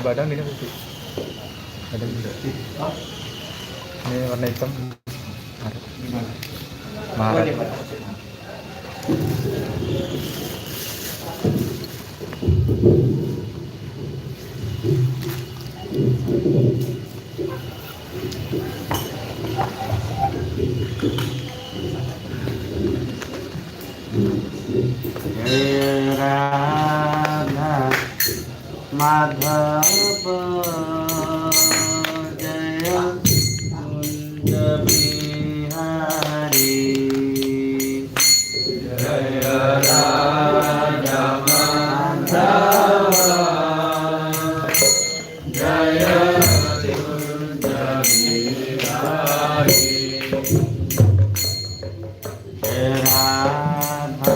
Padang ini putih. Ada juga. Ini warna hitam. Maret. Radha Madhava Jaya Kunda Bihari Jaya Radha Madhava Jaya Kunda Bihari Radha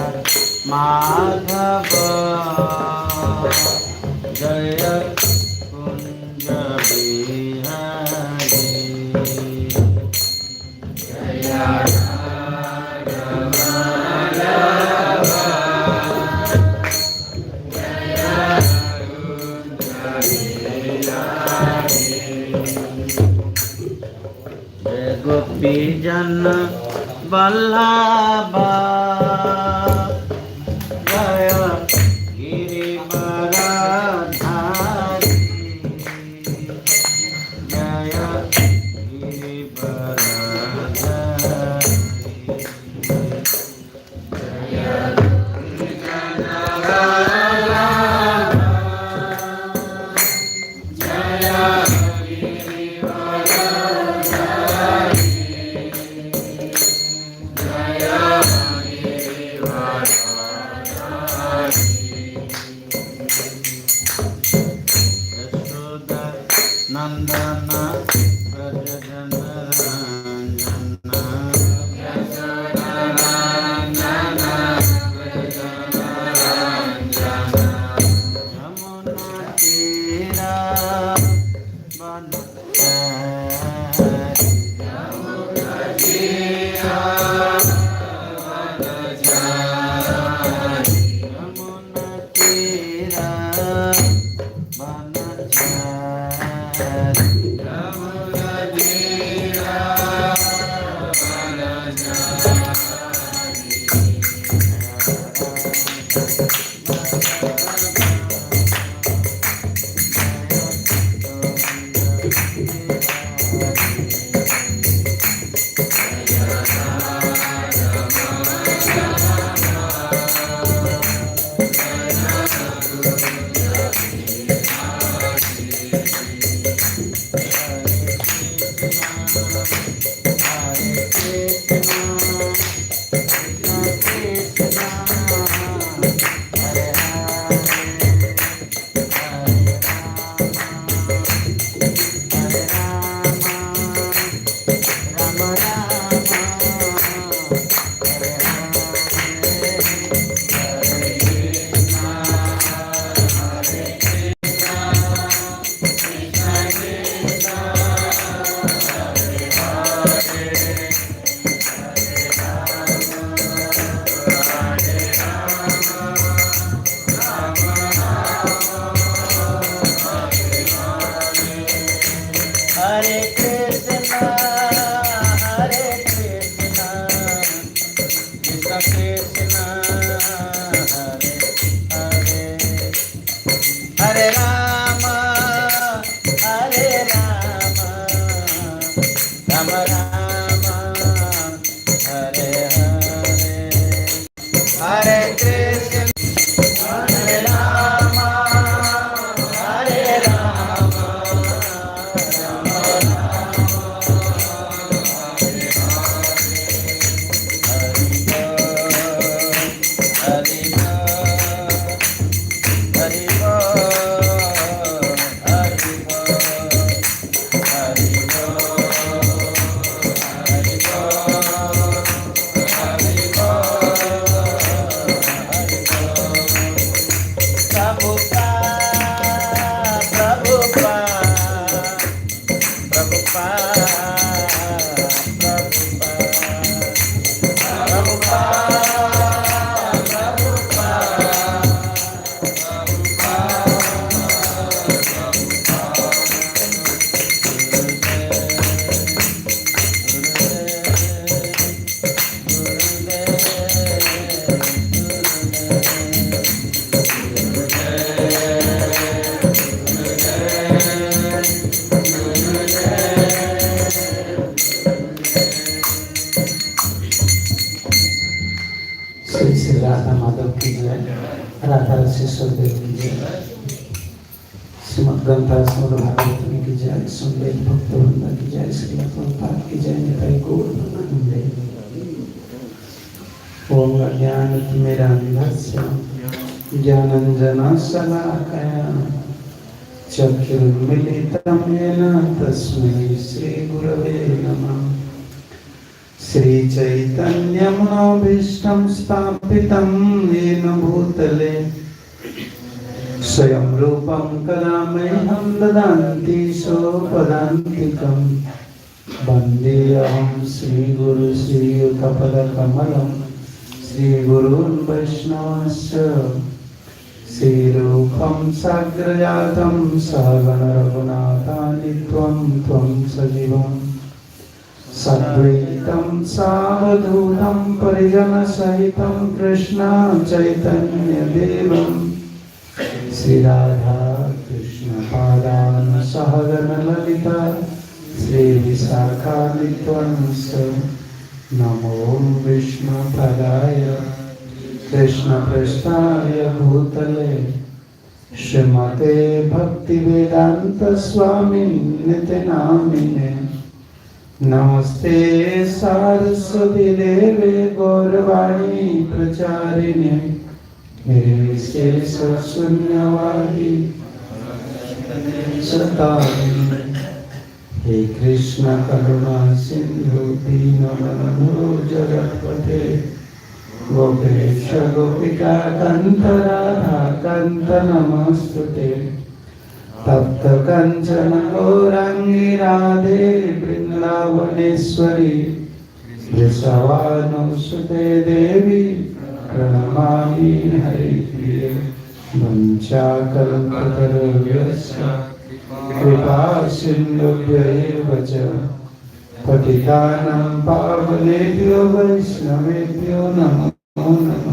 Madhava Jaya Kunja Bihari Jaya Radha Madhava Jaya Kunja Bihari Jaya Gopi Jana Vallabha Jaya Girivaradhari Jaya Girivaradhari Jaya Vallabha Jaya Girivaradhari Jaya Girivaradhari Yashoda Nandana Brajajana Ranjana Yashoda Nandana Brajajana Ranjana Yamuna Tira Banachari Yamuna Tira Banachari Yamuna Tira Banachari Yamuna Tira Hare Krishna, Hare Krishna, Krishna Krishna, Hare Hare, Hare Rama, Hare Rama, Rama Rama, Hare Hare, Hare Krishna, Hare Rama, Hare Rama, Prabhupada, Prabhupada. Damodar भागवत की जय, सुंदर भक्तवृंद की जय, श्री प्रभुपाद की जय, निताई गौर भगवंदे। ओम अज्ञानतिमिरान्धस्य ज्ञानञ्जनशलाकया चक्षुरुन्मीलितं येन तस्मै श्रीगुरवे नमः। श्रीचैतन्यमनोभीष्टं स्थापितं येन भूतले स्वयं रूपं कलामयं ददान्ति सोपदान्तिकं। वन्देऽहं श्रीगुरु श्रीयुतपदकमलं श्रीगुरून् वैष्णवश्च। श्रीरूपं साग्रजातं सहगण रघुनाथान्वितं त्वं सजीवं सद्वैतं सावधूतं परिजनसहितं कृष्ण चैतन्यदेवं श्रीराधा कृष्ण पादान् सहगण ललिता श्रीविशाखान्वितं च। नमो विष्णुपदाय कृष्णपृष्ठाय भूतले श्रीमते भक्तिवेदांत स्वामिन्निति नामिने। नमस्ते सारस्वती देवे गौरवाणी प्रचारिणे शून्यवादी सतारिणे। हे कृष्ण करुणा सिंधु दीनबंधु जगत्पते गोपेश गोपिका कांत राधा कांत नमस्तुते। तप्त कंचन गौरांगी राधे वृंदावनेश्वरी वृषभानुसुते देवी प्रणमामि हरिप्रिये। वंचाकल्पतरुभ्यश्च कृपा सिन्धुभ्यैव च पतितानां पावनेभ्यो वैष्णवेभ्यो नमो नमः।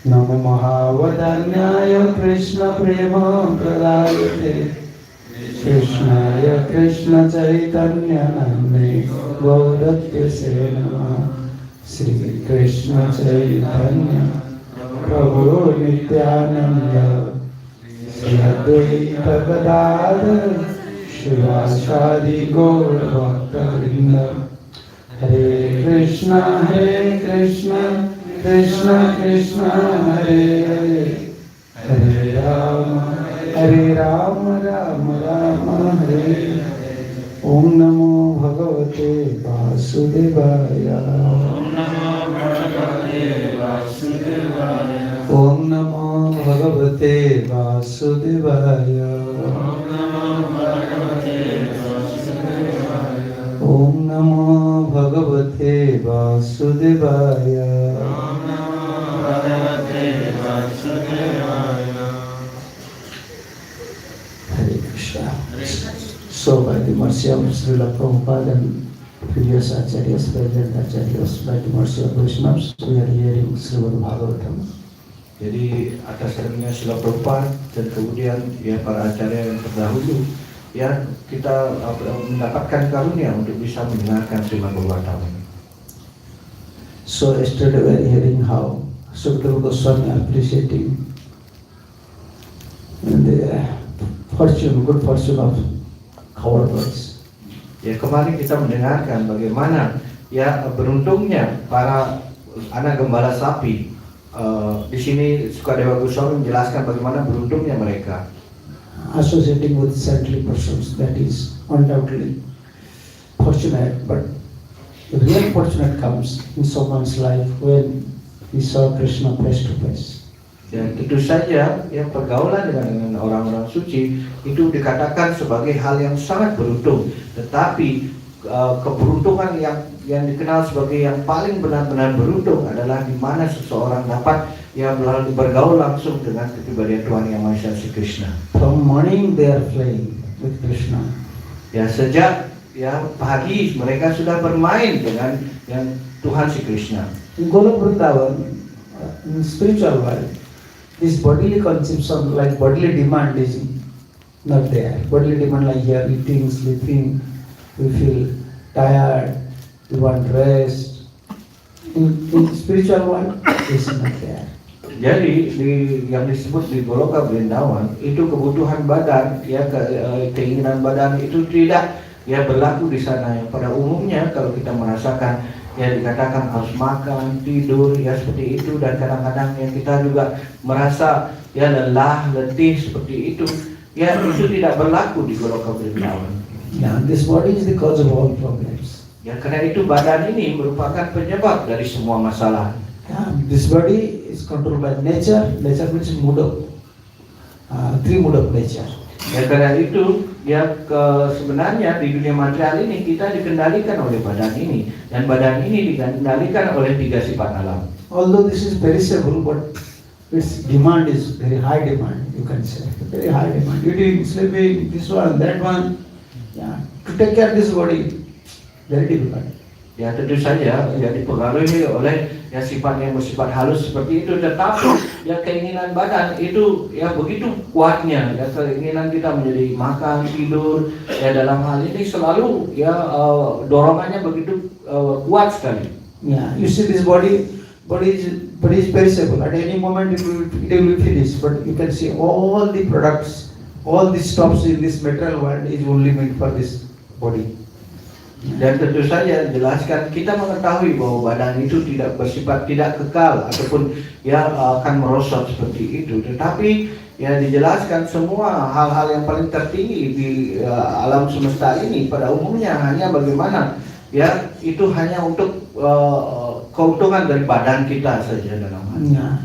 नमो महावदान्याय कृष्ण प्रेम प्रदायते कृष्णाय कृष्ण चैतन्य नाम्ने गौरत्से नमः। श्री कृष्ण चैतन्य प्रभु नित्यानंद श्री अद्वैत गदाधर शिवासादि गौर भक्तवृंद। हरे कृष्ण कृष्ण कृष्ण हरे हरे हरे राम राम राम हरे हरे। ओम नमो भगवते वासुदेवाय। ओम नमो भगवते वासुदेवाय। ओम नमो भगवते वासुदेवाय। Hare Krishna. So by the mercy of Srila Prabhupada and previous acharyas, present acharyas, by the mercy of Vaishnavas, we are hearing Srimad Bhagavatam. Jadi atas karunia Srila Prabhupada dan kemudian ya para acarya yang terdahulu, ya kita mendapatkan karunia untuk bisa mendengarkan Srimad Bhagavatam. So yesterday we are hearing how Sukadeva Goswami appreciating the good fortune of our birds. Ya kemarin kita mendengarkan bagaimana ya beruntungnya para anak gembala sapi. Di sini Sukadeva Goswami menjelaskan bagaimana beruntungnya mereka. Associating with saintly persons, that is undoubtedly fortunate, but the real fortunate comes in someone's life when he saw Krishna face to face. Dan tentu saja yang pergaulan dengan orang-orang suci itu dikatakan sebagai hal yang sangat beruntung. Tetapi keberuntungan yang dikenal sebagai yang paling benar-benar beruntung adalah di mana seseorang dapat bergaul langsung dengan kepribadian Tuhan Yang Maha Esa Sri Krishna. From morning they are playing with Krishna. Ya sejak pagi mereka sudah bermain dengan yang Tuhan Sri Krishna. In Golok Vrindavan, in spiritual world, this bodily conception like bodily demand is not there. Bodily demand like here, eating, sleeping, we feel tired, we want rest. In spiritual world, this is not there. Jadi yang disebut di Goloka Vrindavan itu kebutuhan badan, ya keinginan badan itu tidak ya berlaku di sana. Yang pada umumnya kalau kita merasakan ya dikatakan harus makan, tidur, ya seperti itu, dan kadang-kadang yang kita juga merasa ya lelah, letih seperti itu, ya itu tidak berlaku di Goloka Vrindavan. Yeah, this body is the cause of all problems. Ya karena itu badan ini merupakan penyebab dari semua masalah. Yeah, this body is controlled by nature. Nature means mood of three mood of nature. Ya karena itu ya sebenarnya di dunia material ini kita dikendalikan oleh badan ini, dan badan ini dikendalikan oleh tiga sifat alam. Although this is perishable, but its demand is very high demand. You can say very high demand. Eating, sleeping, this one, that one. Yeah, to take care of this body, very difficult. Ya tentu saja ya dipengaruhi oleh ya sifat yang bersifat halus seperti itu, tetapi ya keinginan badan itu ya begitu kuatnya, ya keinginan kita menjadi makan, tidur, ya dalam hal ini selalu ya dorongannya begitu kuat sekali. Yeah, you see this body is perishable. At any moment it will be finished. But you can see all the products, all the stuffs in this material world is only made for this body. Dan tentu saja jelaskan kita mengetahui bahwa badan itu tidak bersifat tidak kekal ataupun ya akan merosot seperti itu. Tetapi ya dijelaskan semua hal-hal yang paling tertinggi di alam semesta ini pada umumnya hanya bagaimana ya itu hanya untuk keuntungan dari badan kita saja dalam hal. Yeah.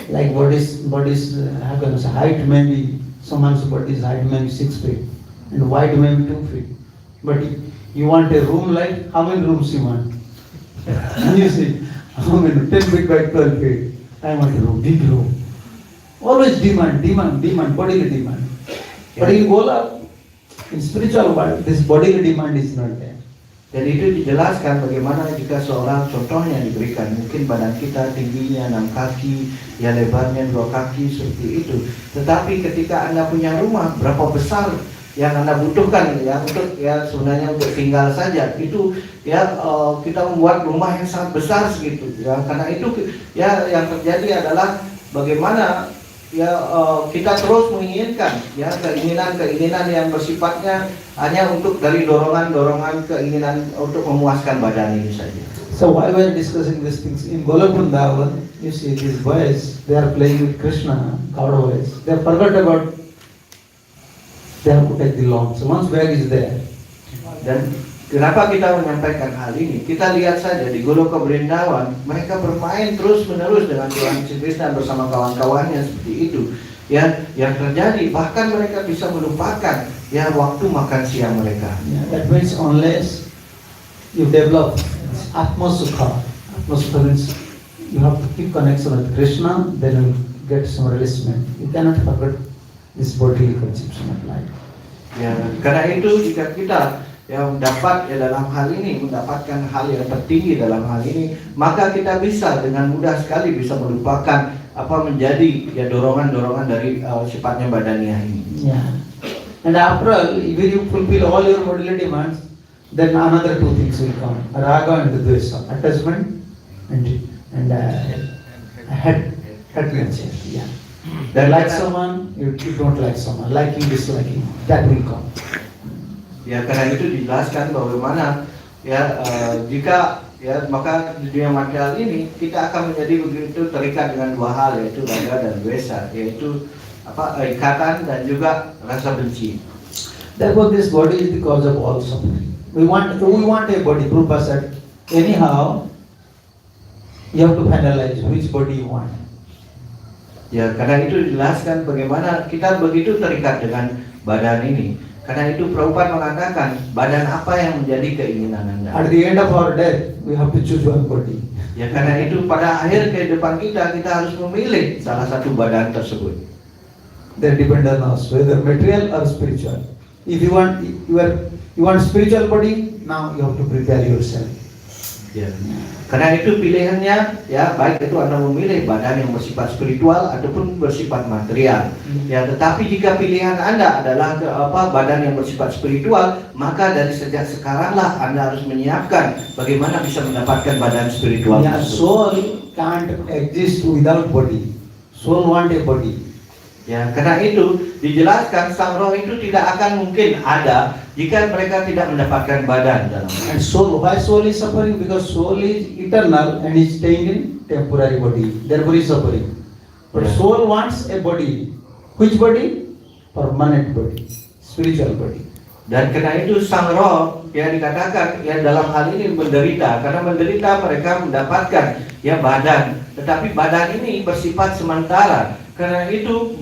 Like bodies happens height may be someone's body's height may be 6 feet and wide may be 2 feet. But you want a room like how many rooms you want? You see, how many 10 feet by 12 feet. I want a room, big room. Always demand, bodily demand. But in Gola, in spiritual world, this bodily demand is not there. Dan itu dijelaskan bagaimana jika seorang contohnya diberikan mungkin badan kita tingginya 6 kaki, ya lebarnya 2 kaki seperti itu. Tetapi ketika Anda punya rumah berapa besar yang Anda butuhkan ya untuk ya sebenarnya untuk tinggal saja itu ya kita membuat rumah yang sangat besar segitu ya, karena itu ya yang terjadi adalah bagaimana ya kita terus menginginkan ya keinginan yang bersifatnya hanya untuk dari dorongan keinginan untuk memuaskan badan ini saja. So while we are discussing these things in Gola Vrindavan, you see these boys, they are playing with Krishna, God boys. They forgot about they have to take the loan. So once bag is there. Dan kenapa kita menyampaikan hal ini? Kita lihat saja di Goloka Vrindavan, mereka bermain terus-menerus dengan Tuhan Yesus Kristus bersama kawan-kawannya seperti itu. Ya, yang terjadi bahkan mereka bisa melupakan ya waktu makan siang mereka. Yeah, that means unless you develop Atma Sukha. Atma Sukha means you have to keep connection with Krishna, then you get some releasement. You cannot forget this bodily conception of life. Ya, karena itu jika kita yang dapat ya dalam hal ini mendapatkan hal yang tertinggi dalam hal ini, maka kita bisa dengan mudah sekali bisa melupakan apa menjadi ya dorongan-dorongan dari sifatnya badaniah ini. Yeah. And after all, if you fulfill all your bodily demands, then another two things will come: raga and dvesa, attachment and hatred. Yeah. Dan Like someone, you don't like someone. Liking, disliking, that will come. Ya karena itu dijelaskan bagaimana ya jika ya maka di dunia material ini kita akan menjadi begitu terikat dengan dua hal, yaitu raga dan dvesa, yaitu ikatan dan juga rasa benci. Therefore, this body is the cause of all suffering. We want a body. Prabhupada said, anyhow, you have to finalize which body you want. Ya karena itu dijelaskan bagaimana kita begitu terikat dengan badan ini. Karena itu Prabhupada mengatakan badan apa yang menjadi keinginan Anda. At the end of our death, we have to choose one body. Ya karena itu pada akhir kehidupan kita harus memilih salah satu badan tersebut. That depend on us, whether material or spiritual. If you want spiritual body, now you have to prepare yourself. Ya. Karena itu pilihannya ya baik itu Anda memilih badan yang bersifat spiritual ataupun bersifat material. Ya, tetapi jika pilihan Anda adalah badan yang bersifat spiritual, maka dari sejak sekaranglah Anda harus menyiapkan bagaimana bisa mendapatkan badan spiritual Yeah, tersebut. soul can't exist without body. Soul want a body. Ya, karena itu dijelaskan sang roh itu tidak akan mungkin ada jika mereka tidak mendapatkan badan dalam. And soul, why soul is suffering? Because soul is eternal and is staying in temporary body. Therefore is suffering. But Yeah. soul wants a body. Which body? Permanent body. Spiritual body. Dan karena itu sang roh ya dikatakan ya dalam hal ini menderita, karena menderita mereka mendapatkan ya badan, tetapi badan ini bersifat sementara. Karena itu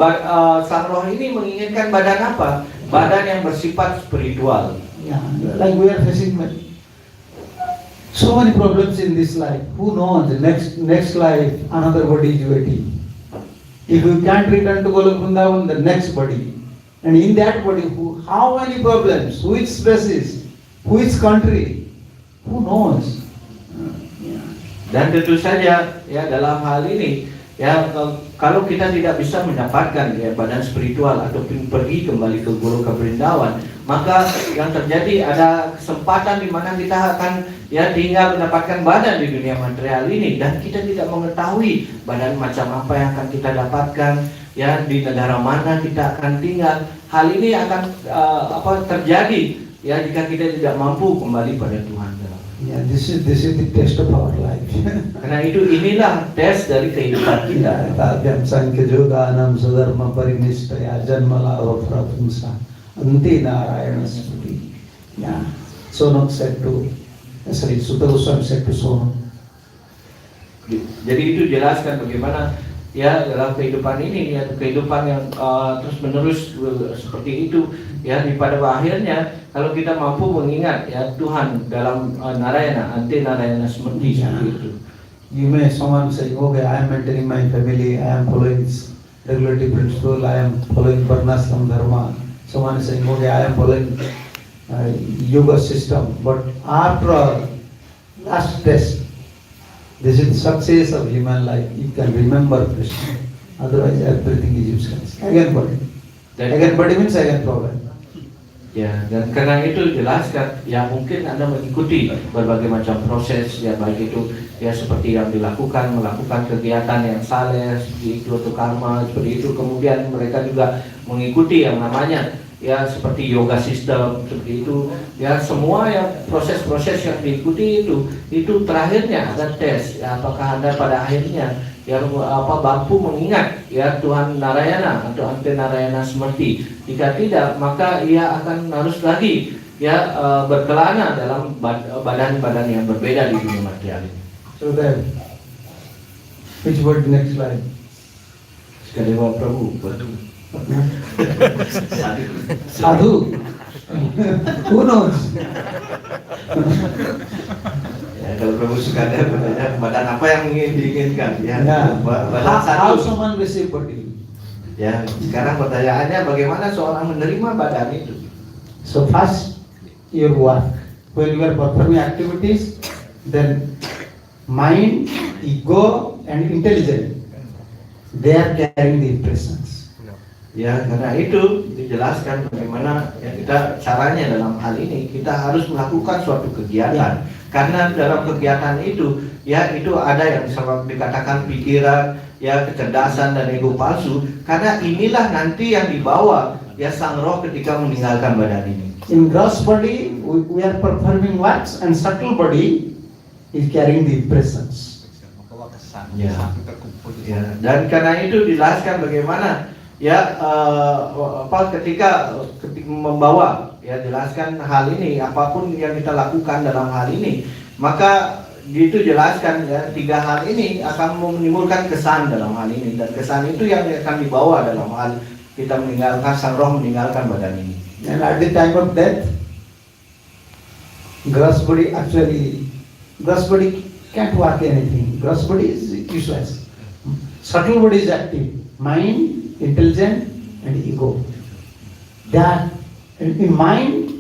sang roh ini menginginkan badan apa? Badan yang bersifat spiritual. Yeah, like we are facing so many problems in this life. Who knows? The next life, another body is waiting. If you can't return to Golok Vrindavan, the next body. And in that body, how many problems? Which species? Which country? Who knows? Dan tentu saja ya dalam hal ini ya kalau kita tidak bisa mendapatkan ya badan spiritual ataupun pergi kembali ke Goloka Vrindavan, maka yang terjadi ada kesempatan di mana kita akan ya tinggal mendapatkan badan di dunia material ini dan kita tidak mengetahui badan macam apa yang akan kita dapatkan ya di negara mana kita akan tinggal. Hal ini akan terjadi ya jika kita tidak mampu kembali pada Tuhan. Yeah, this is the test of our life. Karena itu inilah tes dari kehidupan kita. Tabyam Sankhyajoganam Sadharma Parinistaya Janmalava Prapumsa Anti Narayana Smriti. Yeah. Sonam said to Sutta Goswami said to Sonam. Jadi itu jelaskan bagaimana ya dalam kehidupan ini ya kehidupan yang terus menerus seperti itu ya di pada akhirnya kalau kita mampu mengingat ya Tuhan dalam Narayana Ante Narayana Smriti seperti itu. You may someone say, okay, I am maintaining my family, I am following regulative principle, I am following Varnashram Dharma. Someone is saying, okay, I am following yoga system. But after all, last test, this is the success of human life. You can remember Krishna. Otherwise, everything is useless. Again body. Again body means again problem. Ya, dan karena itu jelaskan ya mungkin Anda mengikuti berbagai macam proses ya baik itu ya seperti yang melakukan kegiatan yang saleh seperti itu atau karma seperti itu, kemudian mereka juga mengikuti yang namanya ya seperti yoga sistem seperti itu ya semua yang proses-proses yang diikuti itu terakhirnya ada tes ya apakah Anda pada akhirnya ya mampu mengingat ya Tuhan Narayana atau Ante Narayana Smriti. Jika tidak maka ia akan harus lagi ya berkelana dalam badan-badan yang berbeda di dunia material ini. So then, which word next line? Skadewa Prabhu. Sadhu. Who knows? Ya, kalau Prabhu Sukadeva bertanya badan apa yang ingin diinginkan ya, badan How satu. someone receive body? Ya, sekarang pertanyaannya bagaimana seorang menerima badan itu? So first, your work. When you are performing activities, then mind, ego, and intelligence, they are carrying the impressions. Ya, karena itu dijelaskan bagaimana ya kita caranya dalam hal ini kita harus melakukan suatu kegiatan. Karena dalam kegiatan itu ya itu ada yang dikatakan pikiran, ya kecerdasan dan ego palsu. Karena inilah nanti yang dibawa ya sang roh ketika meninggalkan badan ini. In gross body, we are performing works, and subtle body is carrying the impressions. Ya. Ya, dan karena itu dijelaskan bagaimana ya ketika membawa ya jelaskan hal ini apapun yang kita lakukan dalam hal ini maka itu jelaskan ya tiga hal ini akan menimbulkan kesan dalam hal ini dan kesan itu yang akan dibawa dalam hal kita meninggalkan sang roh meninggalkan badan ini. And at the time of death, gross body can't work anything. Gross body is useless. Subtle body is active. Mind, intelligence, and ego. That in mind,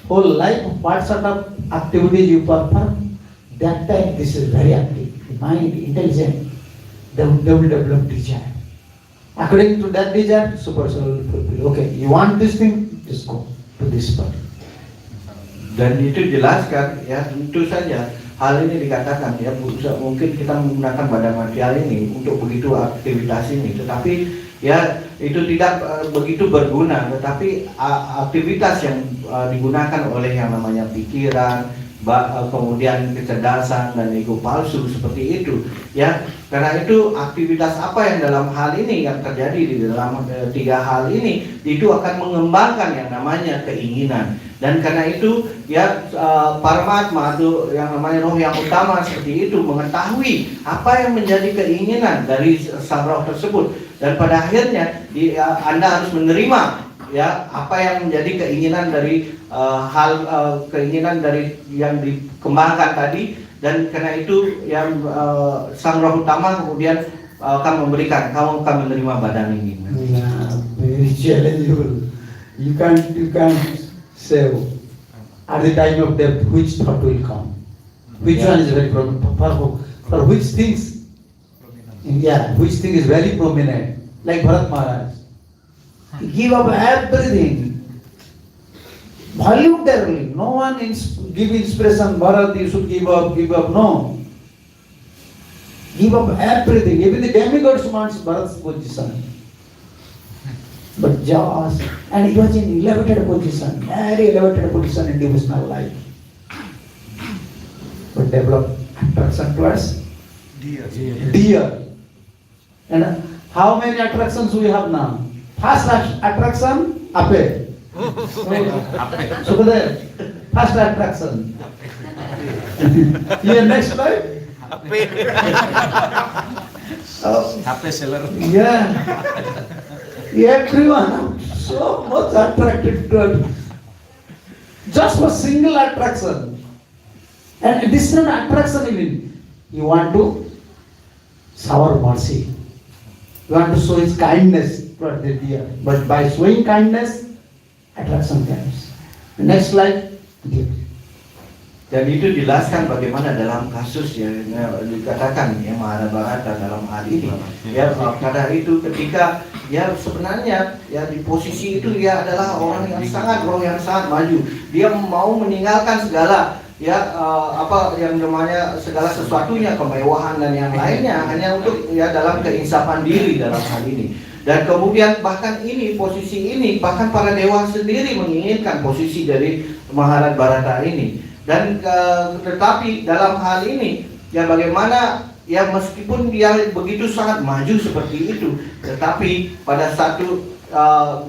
whole life, what sort of activities you perform, That time this is very active. The mind, intelligent, they will develop desire. According to that desire, super soul will fulfill. Okay, you want this thing, just go to this part. Dan itu jelaskan ya, tentu saja hal ini dikatakan ya, mungkin kita menggunakan badan material ini untuk begitu aktivitas ini, tetapi ya itu tidak begitu berguna, tetapi aktivitas yang digunakan oleh yang namanya pikiran, kemudian kecerdasan dan ego palsu seperti itu ya. Karena itu aktivitas apa yang dalam hal ini yang terjadi di dalam tiga hal ini itu akan mengembangkan yang namanya keinginan. Dan karena itu ya Paramatma atau yang namanya roh yang utama seperti itu mengetahui apa yang menjadi keinginan dari sang roh tersebut, dan pada akhirnya Anda harus menerima ya apa yang menjadi keinginan dari keinginan dari yang dikembangkan tadi. Dan karena itu yang sang roh utama kemudian akan memberikan, kamu akan menerima badan ini. Yeah, very challengeable. You can't say at the time of death which thought will come. Which one is very prominent? For which things? Yeah, which thing is very prominent? Like Bharat Maharaj. He give up everything. Voluntarily. No one give inspiration, Bharat, you should give up. No. Give up everything. Even the demigods wants Bharat's position. But just, and it was in elevated position, very elevated position in devotional life. But develop attraction towards deer. And how many attractions we have now? First attraction, ape. Sukadeva, first attraction. Here next life. HP seller. Yeah. Everyone so much attracted to it. Just for single attraction. And additional attraction even. You want to shower mercy. You want to show his kindness toward the deer. But by showing kindness, attraction comes. Next slide. Deer. Dan itu jelaskan bagaimana dalam kasus yang dikatakan ya Mahabharata dalam hal ini ya, pada itu ketika ya sebenarnya ya di posisi itu dia adalah orang yang sangat roh yang sangat maju, dia mau meninggalkan segala ya apa yang namanya segala sesuatunya, kemewahan dan yang lainnya hanya untuk ya dalam keinsapan diri dalam hal ini. Dan kemudian bahkan ini posisi ini bahkan para dewa sendiri menginginkan posisi dari Mahabharata ini. Dan tetapi dalam hal ini ya bagaimana ya meskipun dia begitu sangat maju seperti itu, tetapi pada satu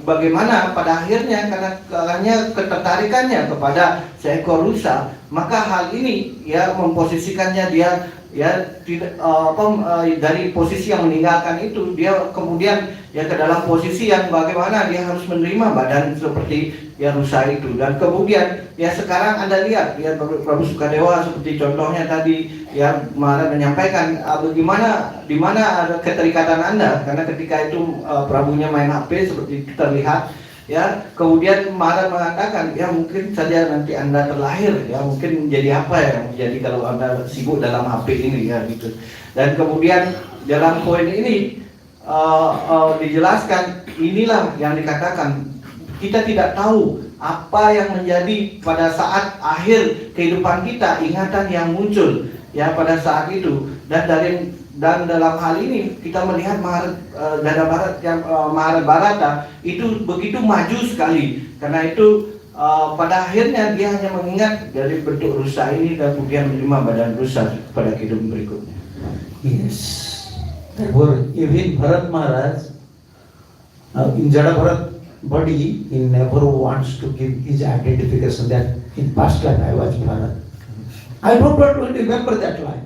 bagaimana pada akhirnya karena ketertarikannya kepada seekor rusa, maka hal ini ya memposisikannya dia ya tidak dari posisi yang meninggalkan itu dia kemudian ya ke dalam posisi yang bagaimana dia harus menerima badan seperti ya rusa itu. Dan kemudian ya sekarang Anda lihat ya Prabu Sukadewa seperti contohnya tadi ya Maharaj menyampaikan bagaimana di mana ada keterikatan Anda, karena ketika itu Prabunya main HP seperti terlihat ya, kemudian Maharaj mengatakan ya mungkin saja nanti Anda terlahir ya mungkin menjadi apa ya menjadi kalau Anda sibuk dalam HP ini ya gitu. Dan kemudian dalam poin ini dijelaskan inilah yang dikatakan kita tidak tahu apa yang menjadi pada saat akhir kehidupan kita, ingatan yang muncul ya pada saat itu. Dan dalam hal ini kita melihat Mahabharata itu begitu maju sekali, karena itu pada akhirnya dia hanya mengingat dari bentuk rusa ini dan kemudian menerima badan rusa pada kehidupan berikutnya. Yes. Therefore, even Bharat Maharaj, in Jada Bharat body, he never wants to give his identification that in past life I was Bharat. I don't want to remember that life.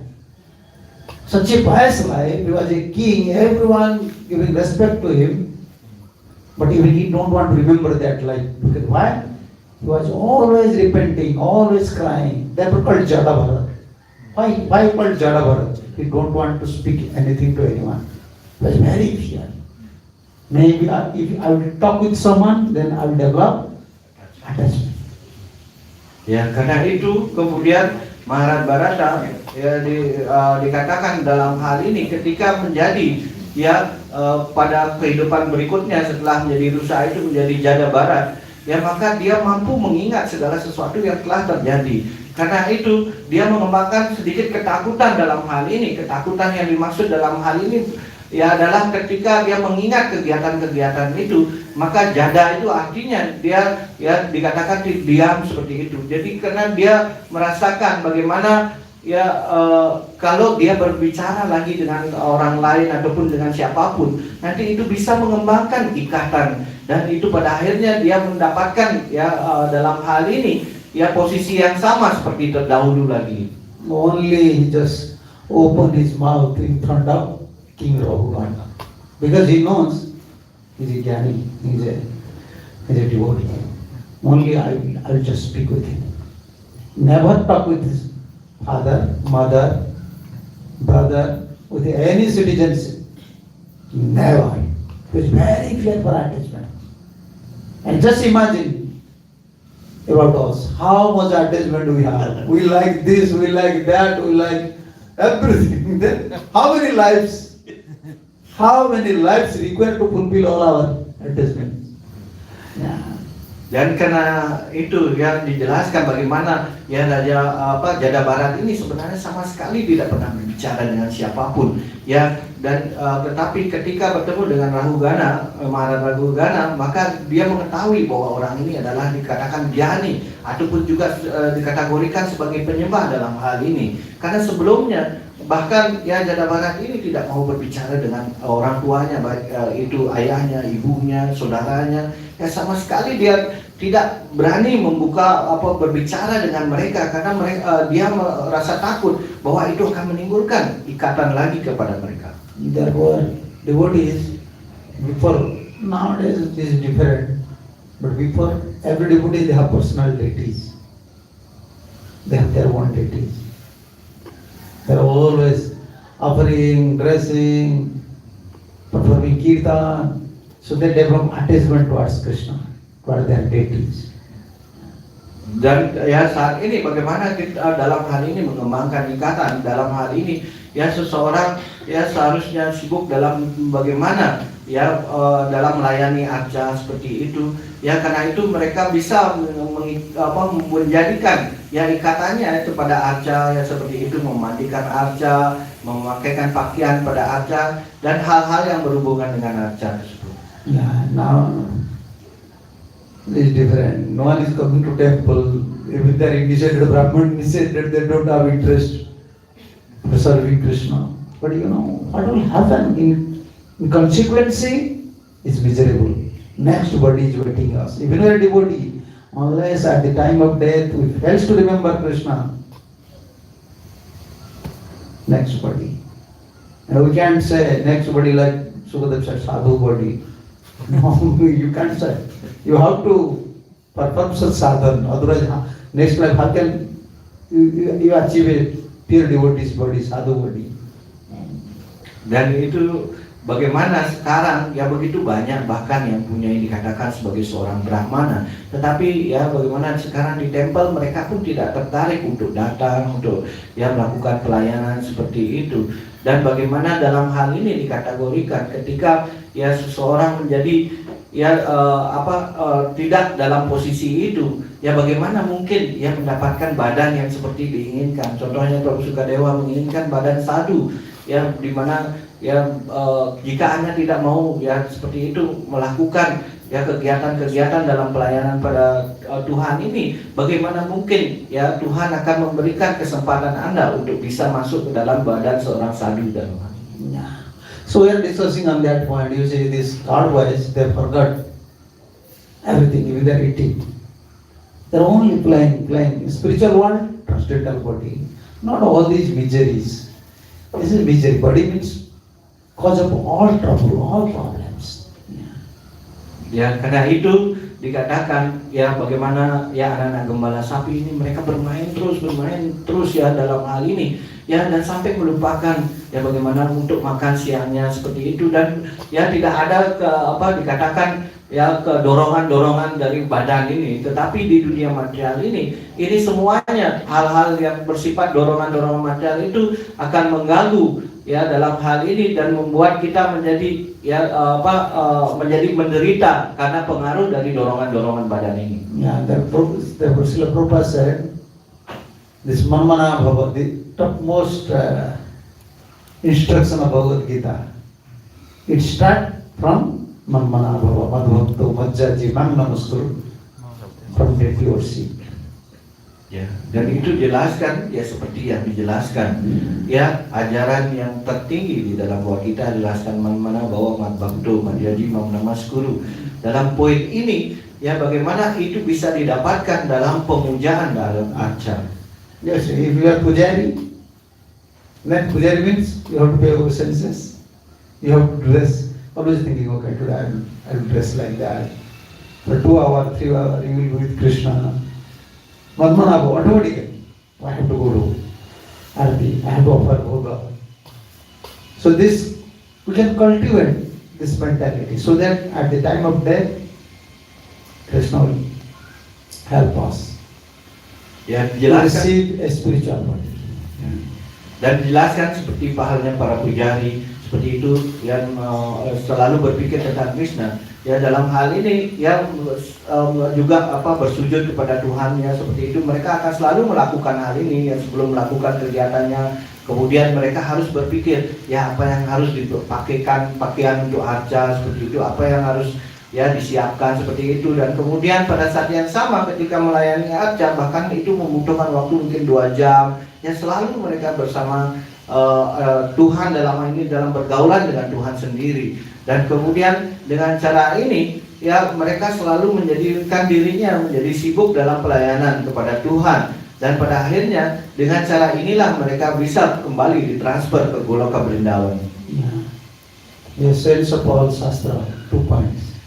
Such a pious life, he was a king, everyone giving respect to him, but even he don't want to remember that life. Because why? He was always repenting, always crying. Therefore called Jada Bharat. Why called Jada Bharat? He don't want to speak anything to anyone. He was very fear. Maybe if I will talk with someone, then I will develop attachment. Ya, karena itu kemudian Mahabharata ya dikatakan dalam hal ini ketika menjadi pada kehidupan berikutnya setelah menjadi rusa itu menjadi jada barat, ya maka dia mampu mengingat segala sesuatu yang telah terjadi. Karena itu dia mengembangkan sedikit ketakutan dalam hal ini. Ketakutan yang dimaksud dalam hal ini ya adalah ketika dia mengingat kegiatan-kegiatan itu, maka jada itu artinya dia ya dikatakan diam seperti itu. Jadi karena dia merasakan bagaimana kalau dia berbicara lagi dengan orang lain ataupun dengan siapapun, nanti itu bisa mengembangkan ikatan, dan itu pada akhirnya dia mendapatkan dalam hal ini posisi yang sama seperti terdahulu lagi. Only he just opened his mouth in front of King Raghunatha, because he knows he's a Jnani, he's a devotee. Only I'll just speak with him. Never talk with his father, mother, brother, with any citizenship. Never. He was very fear for attachment. And just imagine about us, how much attachment we have. We like this, we like that, we like everything. Then how many lives required to fulfill all our attachments? Yeah. Dan karena itu yang dijelaskan bagaimana Jada Barat ini sebenarnya sama sekali tidak pernah berbicara dengan siapapun, dan tetapi ketika bertemu dengan Maharata Raghugana, maka dia mengetahui bahwa orang ini adalah dikatakan jani ataupun juga dikategorikan sebagai penyembah dalam hal ini. Karena sebelumnya bahkan Jada Barat ini tidak mau berbicara dengan orang tuanya, baik itu ayahnya, ibunya, saudaranya, sama sekali dia tidak berani berbicara dengan mereka karena dia merasa takut bahwa itu akan menimbulkan ikatan lagi kepada mereka. Therefore, devotees, before, nowadays it is different, but before, every devotee they have personal deities. They have their own deities. They are always offering, dressing, performing kirtan, so they develop attachment towards Krishna, towards their deities. Dan saat ini bagaimana kita dalam hal ini mengembangkan ikatan, dalam hal ini seseorang seharusnya sibuk dalam bagaimana dalam melayani arca seperti itu, karena itu mereka bisa menjadikan ikatannya kepada arca seperti itu, memandikan arca, memakaikan pakaian pada arca, dan hal-hal yang berhubungan dengan arca tersebut. Now it is different. No one is coming to temple. If they are initiated Brahman, initiated, they don't have interest for serving Krishna. But what will happen in consequence is miserable. Next body is waiting us. Even we are devotee, unless at the time of death we fails to remember Krishna, next body. And we can't say next body like Sukadev said, sadhu body. No, you can't say. You have to perform such sadhana. Otherwise, next life, how can you achieve a pure devotee's body, sadhu body? Dan itu bagaimana sekarang begitu banyak bahkan yang punya dikatakan sebagai seorang brahmana, tetapi bagaimana sekarang di tempel mereka pun tidak tertarik untuk datang untuk melakukan pelayanan seperti itu. Dan bagaimana dalam hal ini dikategorikan ketika seseorang menjadi tidak dalam posisi itu, bagaimana mungkin mendapatkan badan yang seperti diinginkan. Contohnya Prabu Sukadewa menginginkan badan sadhu, di mana jika Anda tidak mau seperti itu melakukan kegiatan-kegiatan dalam pelayanan pada Tuhan ini, bagaimana mungkin Tuhan akan memberikan kesempatan Anda untuk bisa masuk ke dalam badan seorang sadhu dalam hal ini. So we are discussing on that point. You say this God-wise, they forgot everything, even their eating. They are only playing. Spiritual world, transcendental body. Not all these miseries. This is misery. Body means cause of all trouble, all problems. Karena itu dikatakan bagaimana anak-anak gembala sapi ini mereka bermain terus dalam hal ini, dan sampai melupakan bagaimana untuk makan siangnya seperti itu, dan tidak ada dikatakan ya ke dorongan-dorongan dari badan ini, tetapi di dunia material ini semuanya hal-hal yang bersifat dorongan-dorongan material itu akan mengganggu ya dalam hal ini dan membuat kita menjadi menjadi menderita karena pengaruh dari dorongan-dorongan badan ini. Yeah, therefore Srila Prabhupada said, this Manmana Bhava, the topmost instruction of Bhagavad Gita, it starts from Manmana Bhava, Madhvakto, Majjaji, Man Namaskuru, from the pure seed. Ya, dan itu jelaskan ya seperti yang dijelaskan ya ajaran yang tertinggi di dalam bahwa kita jelaskan mana bahwa Madhvakto, Madhyaji, Mam Namaskuru. Dalam poin ini ya bagaimana itu bisa didapatkan dalam pemujaan dalam arca. Yes, if you are pujari, then pujari means you have to pay obeisances. You have to dress, always thinking, okay, today I will dress like that. For 2 hours, 3 hours, you will be with Krishna. Madmana Bhava, automatically, I have to go to Arati, I have to offer Bhoga. So this, we can cultivate this mentality so that at the time of death, Krishna will help us Ya to dijelaskan receive a spiritual body. dan dijelaskan seperti pahalnya para pujari seperti itu yang selalu berpikir tentang Krishna. Ya dalam hal ini ya juga bersujud kepada Tuhan ya seperti itu mereka akan selalu melakukan hal ini ya sebelum melakukan kegiatannya. Kemudian mereka harus berpikir ya apa yang harus dipakaikan pakaian untuk arca seperti itu, apa yang harus ya disiapkan seperti itu dan kemudian pada saat yang sama ketika melayani arca bahkan itu membutuhkan waktu mungkin 2 jam ya selalu mereka bersama Tuhan dalam hal ini dalam bergaulan dengan Tuhan sendiri dan kemudian dengan cara ini ya mereka selalu menjadikan dirinya menjadi sibuk dalam pelayanan kepada Tuhan dan pada akhirnya dengan cara inilah mereka bisa kembali ditransfer ke Goloka Vrindavan. The sense of all Shastra, 2 points.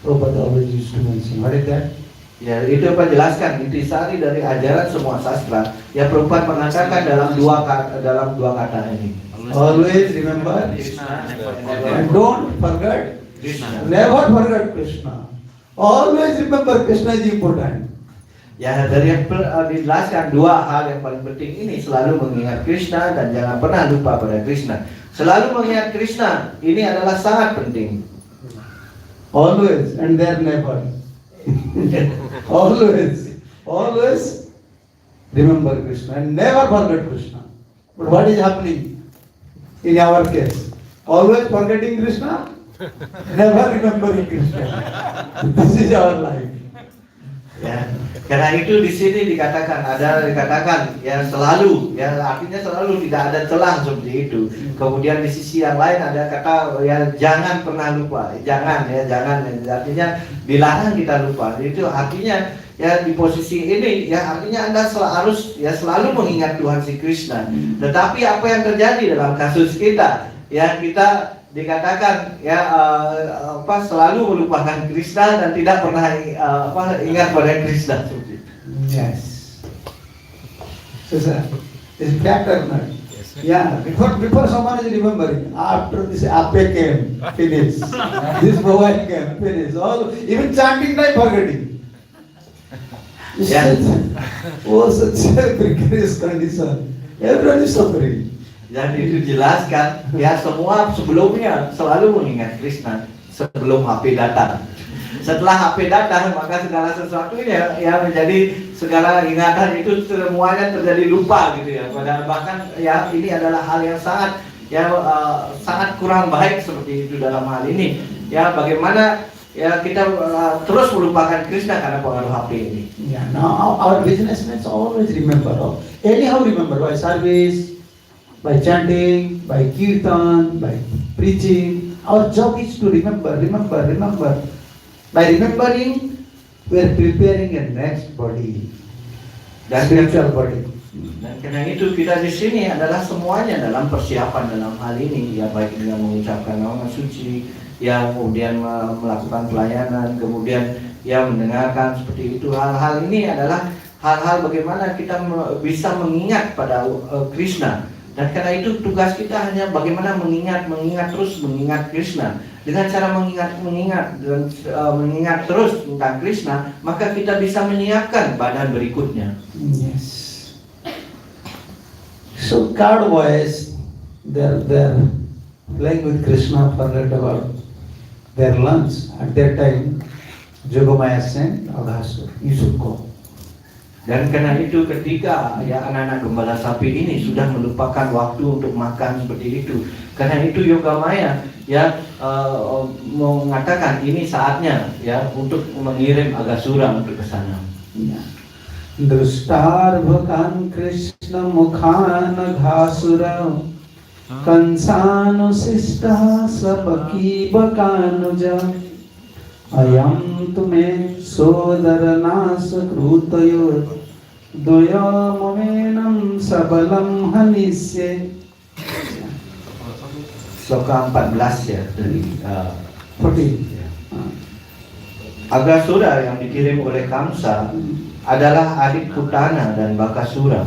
Prabhupada always used to mention. What is that? Ya itu penjelaskan intisari dari ajaran semua sastra. Ya Prabhupada mengatakan dalam dua kata ini. Always remember Krishna, and don't forget Krishna. Never forget Krishna. Always remember Krishna is important. Ya dari yang dijelaskan 2 hal yang paling penting ini selalu mengingat Krishna dan jangan pernah lupa pada Krishna. Selalu mengingat Krishna ini adalah sangat penting. Always and there never. Always remember Krishna and never forget Krishna. But what is happening in our case? Always forgetting Krishna, never remembering Krishna. This is our life. Ya, karena itu di sini dikatakan ya selalu ya artinya selalu tidak ada celah seperti itu. Kemudian di sisi yang lain ada kata ya jangan pernah lupa, jangan artinya dilarang kita lupa. Itu artinya ya di posisi ini ya artinya Anda harus ya selalu mengingat Tuhan si Krishna. Tetapi apa yang terjadi dalam kasus kita ya kita dikatakan ya selalu melupakan Krishna dan tidak pernah ingat pada Krishna. Yes. So, sir, is fact or not? Yeah. Before someone is remembering, after this Ape came, finish. This Bhagwan came, finish. All even chanting time forgetting. Yeah. Such a precarious condition. Everyone is suffering. Dan itu dijelaskan ya semua sebelumnya selalu mengingat Krishna sebelum HP datang. Setelah HP datang maka segala sesuatunya ya menjadi segala ingatan itu semuanya terjadi lupa gitu ya. Padahal bahkan ya ini adalah hal yang sangat sangat kurang baik seperti itu dalam hal ini. Ya bagaimana ya kita terus melupakan Krishna karena pengaruh HP ini. Yeah. Now our businessmen always remember. Anyhow remember by service, by chanting, by kirtan, by preaching. Our job is to remember. By remembering, we are preparing a next body, spiritual body. Dan karena itu kita di sini adalah semuanya dalam persiapan dalam hal ini ya baik dengan mengucapkan nama suci, ya kemudian melakukan pelayanan, kemudian ya mendengarkan seperti itu. Hal-hal ini adalah hal-hal bagaimana kita bisa mengingat pada Krishna. Dan karena itu tugas kita hanya bagaimana mengingat terus mengingat Krishna. Dengan cara mengingat terus tentang Krishna, maka kita bisa menyiapkan badan berikutnya. Yes. So card boys, they're playing with Krishna, forget about their lunch. At that time, Jogamaya sent Aghasura, you should go. Dan karena itu ketika ya anak-anak gembala sapi ini sudah melupakan waktu untuk makan seperti itu, karena itu Yogamaya ya mengatakan ini saatnya ya untuk mengirim Aghasura untuk ke sana. Yeah. Drustarvakan Krishna mukhan Aghasura kansano sista sapaki bakanuja ayam tume sodaranasa krutayo doya momenam sabalam hanisye. Sloka 14 ya dari 14. Aghasura yang dikirim oleh Kamsa adalah adik Putana dan Bakasura.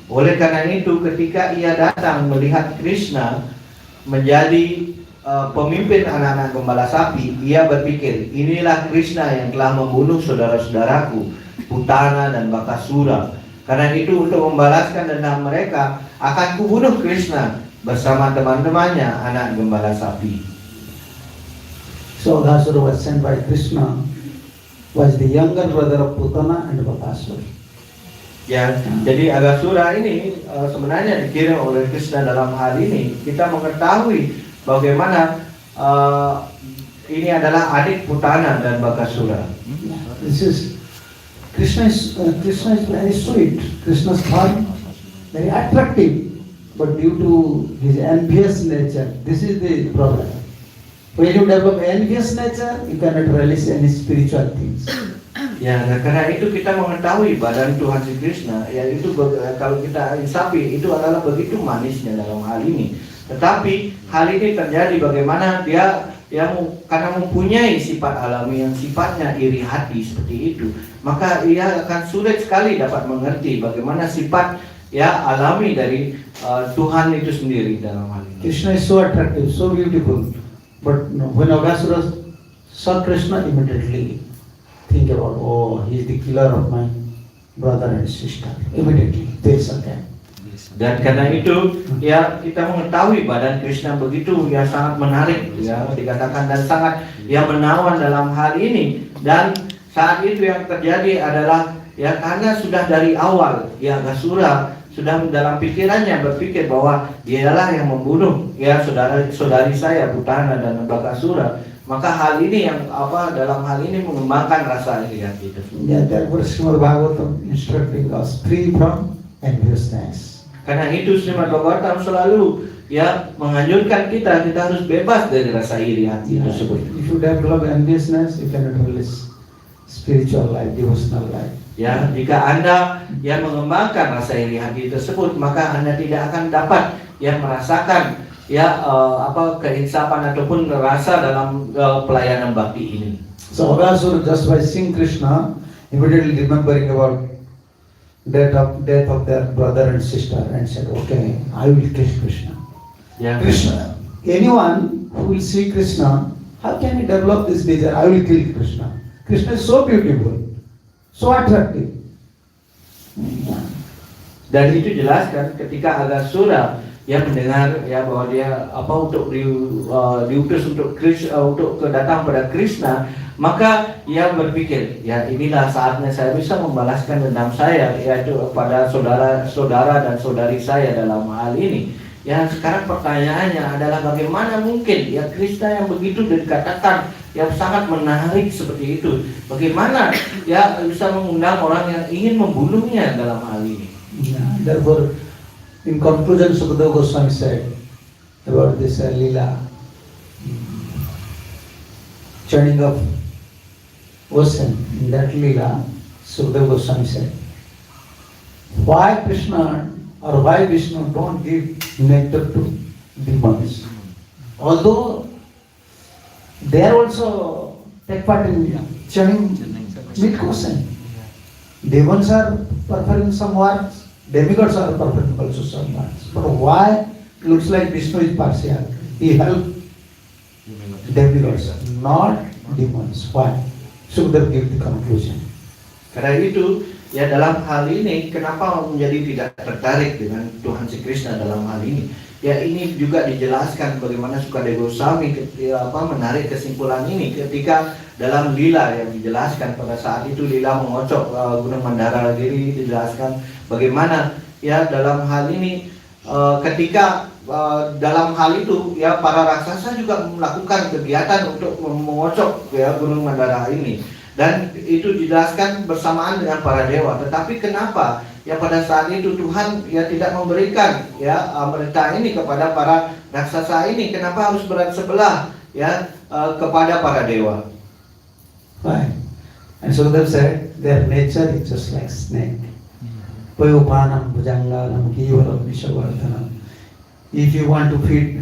Oleh karena itu ketika ia datang melihat Krishna menjadi pemimpin anak-anak gembala sapi, ia berpikir, inilah Krishna yang telah membunuh saudara-saudaraku, Putana dan Bakasura. Karena itu untuk membalaskan dendam mereka, akan kubunuh Krishna bersama teman-temannya anak gembala sapi. So Aghasura was sent by Krishna, was the younger brother of Putana and Bakasura. Ya, jadi Aghasura ini sebenarnya dikirim oleh Krishna dalam hal ini. Kita mengetahui bagaimana ini adalah adik Putana dan Bakasura. This is Krishna is very sweet. Krishna's heart very attractive, but due to his envious nature, this is the problem. When you develop envious nature, you cannot realize any spiritual things. Ya, nah karena itu kita mengetahui badan Tuhan Sri Krishna, ya itu kalau kita insafi itu adalah begitu manisnya dalam hal ini. Tetapi hal ini terjadi bagaimana dia karena mempunyai sifat alami yang sifatnya iri hati seperti itu, maka ia akan sulit sekali dapat mengerti bagaimana sifat ya alami dari Tuhan itu sendiri dalam hal ini. Krishna is so attractive, so beautiful, but when Aghasura saw Krishna, immediately think about, oh, he is the killer of my brother and sister. Immediately, they again. Dan karena itu ya kita mengetahui badan Krishna begitu ya sangat menarik ya dikatakan dan sangat ya menawan dalam hal ini. Dan saat itu yang terjadi adalah ya karena sudah dari awal ya Aghasura sudah dalam pikirannya berpikir bahwa dialah yang membunuh ya saudari saya Putana dan Bakasura. Maka hal ini yang dalam hal ini mengembangkan rasa iri hati itu. Yeah, therefore Srimad Bhagavatam instructing us free from enviousness. Karena itu Srimad Bhagavatam selalu ya menganjurkan kita harus bebas dari rasa iri hati tersebut. If you develop enviousness, you cannot release spiritual life, devotional life. Ya, jika Anda ya mengembangkan rasa iri hati tersebut, maka Anda tidak akan dapat ya merasakan ya keinsapan ataupun rasa dalam pelayanan bakti ini. So Aghasura just by seeing Krishna, immediately remembering about death of their brother and sister, and said, okay, I will kill Krishna. Ya, Krishna. Anyone who will see Krishna, how can he develop this desire? I will kill Krishna. Krishna is so beautiful, so attractive. Dan itu jelaskan ketika Aghasura yang mendengar ya bahwa dia untuk diutus untuk datang pada Krishna, maka ia berpikir ya inilah saatnya saya bisa membalaskan dendam saya yaitu pada saudara dan saudari saya dalam hal ini. Ya sekarang pertanyaannya adalah bagaimana mungkin ya Krishna yang begitu dikatakan yang sangat menarik seperti itu, bagaimana ya bisa mengundang orang yang ingin membunuhnya dalam hal ini. Therefore, in conclusion, Sukadeva Goswami said about this Leela, churning of ocean. In that Leela, Sukadeva Goswami said, why Krishna or why Vishnu don't give nectar to demons? Although they are also take part in churning mid-ocean. Demons are performing some works, demigods are performing also some works. But why looks like Vishnu is partial? He helped Demigods, not demons. Why? Sukadeva give the conclusion. Karena itu, ya dalam hal ini, kenapa menjadi tidak tertarik dengan Tuhan Sri Krishna dalam hal ini? Ya ini juga dijelaskan bagaimana Sukadeva Goswami menarik kesimpulan ini ketika dalam lila yang dijelaskan pada saat itu lila mengocok Gunung Mandaragiri, dijelaskan bagaimana ya dalam hal ini ketika dalam hal itu ya para raksasa juga melakukan kegiatan untuk mengocok ya Gunung Mandara ini, dan itu dijelaskan bersamaan dengan para dewa. Tetapi kenapa ya pada saat itu Tuhan ya tidak memberikan ya mereka ini kepada para raksasa ini? Kenapa harus berat sebelah ya kepada para dewa? Why? And Sukadeva said their nature is just like snake. Payupanam bhujangalam kivalam vishavardhanam. If you want to feed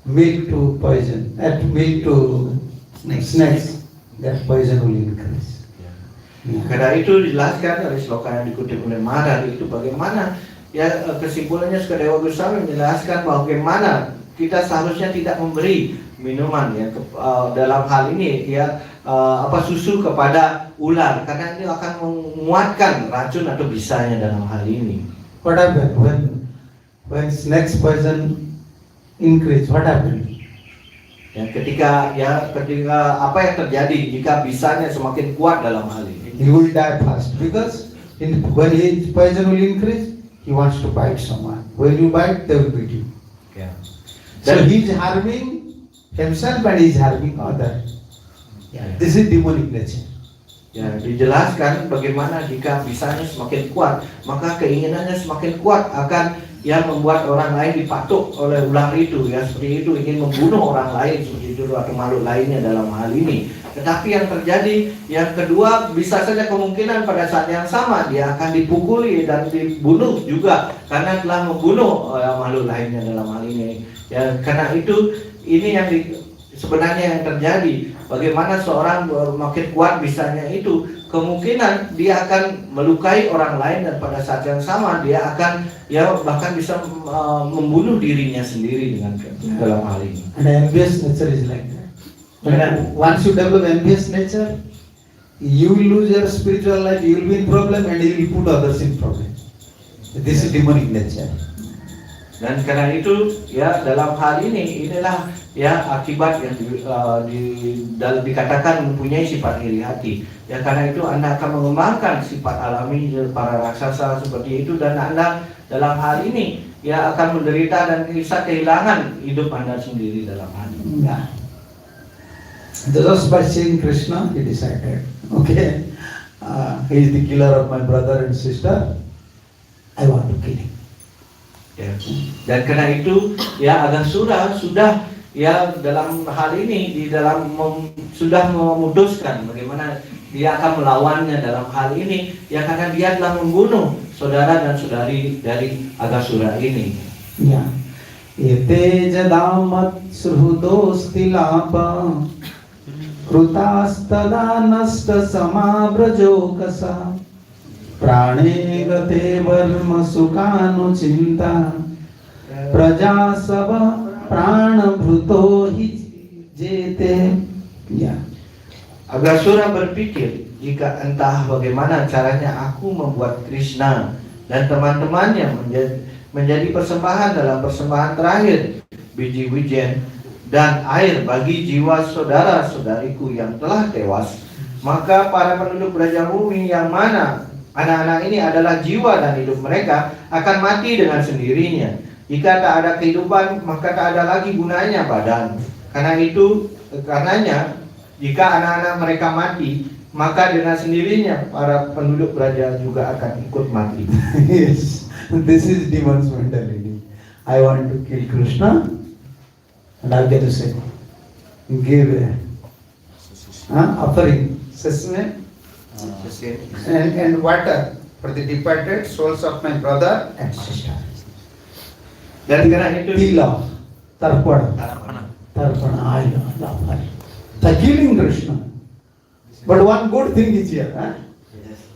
milk to poison, add milk to snakes, that poison will increase. Karena itu dijelaskan dari sloka yang dikutip oleh Madar itu bagaimana ya kesimpulannya Sukadeva Goswami menjelaskan bagaimana kita seharusnya tidak memberi minuman ya dalam hal ini ya susu kepada ular, karena ini akan menguatkan racun atau bisanya dalam hal ini. What happened when snakes poison increase? What happened? Ya, ketika apa yang terjadi jika bisanya semakin kuat dalam hal ini? He will die fast because when his poison will increase, he wants to bite someone. When you bite, they will beat you. Ya. So Dan he is harming himself and he is harming others. This is demonic nature. ya dijelaskan bagaimana jika bisanya semakin kuat, maka keinginannya semakin kuat akan yang membuat orang lain dipatuk oleh ular itu ya, seperti itu, ingin membunuh orang lain seperti itu atau makhluk lainnya dalam hal ini. Tetapi yang terjadi yang kedua, bisa saja kemungkinan pada saat yang sama dia akan dipukuli dan dibunuh juga karena telah membunuh makhluk lainnya dalam hal ini. Ya, karena itu ini yang sebenarnya yang terjadi. Bagaimana seorang makin kuat bisanya itu, kemungkinan dia akan melukai orang lain dan pada saat yang sama dia akan ya bahkan bisa membunuh dirinya sendiri dengan dalam hal ini. And envious nature is like that. When once you develop envious nature, you will lose your spiritual life, you will be in problem and you will put others in problem. This is demonic nature. Dan karena itu ya dalam hal ini inilah ya akibat yang dikatakan mempunyai sifat iri hati. Ya karena itu Anda akan mengembangkan sifat alami para raksasa seperti itu, dan Anda dalam hal ini ya akan menderita dan bisa kehilangan hidup Anda sendiri dalam hal ini. Yeah. Just by seeing Krishna, he decided, okay, he is the killer of my brother and sister. I want to kill him. Ya. Dan karena itu ya Aghasura sudah ya dalam hal ini sudah memutuskan bagaimana dia akan melawannya dalam hal ini ya, karena dia telah membunuh saudara dan saudari dari Aghasura ini. Ya. Ete jadamat sruhdostilapa krutastada nasta samabrajokasa prane gate varma sukano cinta praja sava prana bhruto hi jete. Ya. Aghasura berpikir, jika entah bagaimana caranya aku membuat Krishna dan teman-temannya menjadi persembahan dalam persembahan terakhir, biji wijen dan air bagi jiwa saudara-saudariku yang telah tewas, maka para penduduk Brajabumi yang mana anak-anak ini adalah jiwa dan hidup mereka akan mati dengan sendirinya. Jika tak ada kehidupan, maka tak ada lagi gunanya badan. Karenanya jika anak-anak mereka mati, maka dengan sendirinya para penduduk Braja juga akan ikut mati. Yes, this is demon's mentality. I want to kill Krishna, and I'll get to say, give offering, sesame, and water for the departed souls of my brother and sister. Dan karena itu Tila, tarpana, ayah, the killing Krishna. But one good thing is here.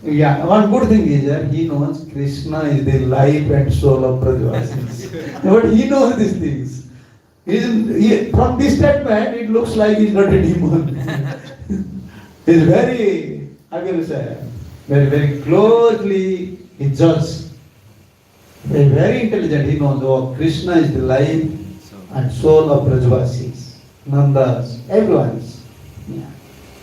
Yeah, one good thing is that he knows Krishna is the life and soul of Brajavasis. But he knows these things. From this statement, it looks like he's not a demon. He's very, how can you say, very closely he judges. He's very intelligent. He knows, oh, Krishna is the life and soul of Brajavasis, Nandas, everyone's. Yeah.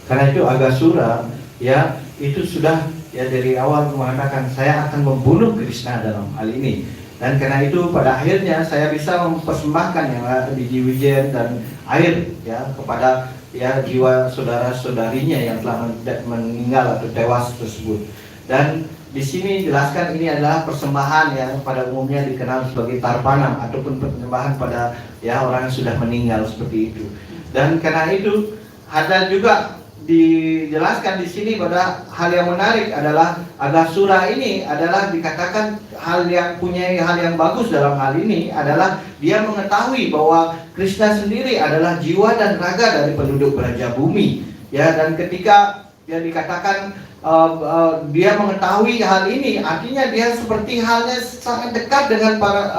Karena itu Agasura ya itu sudah ya dari awal mengatakan saya akan membunuh Krishna dalam hal ini. Dan karena itu pada akhirnya saya bisa mempersembahkan yang ada di Diwijen dan air ya kepada ya jiwa saudara-saudarinya yang telah meninggal atau tewas tersebut. Dan di sini jelaskan ini adalah persembahan yang pada umumnya dikenal sebagai tarpanam ataupun persembahan pada ya orang yang sudah meninggal seperti itu. Dan karena itu ada juga dijelaskan di sini pada hal yang menarik adalah Agasura ini adalah dikatakan hal yang punya hal yang bagus dalam hal ini adalah dia mengetahui bahwa Krishna sendiri adalah jiwa dan raga dari penduduk Braja Bumi ya, dan ketika dia dikatakan dia mengetahui hal ini artinya dia seperti halnya sangat dekat dengan para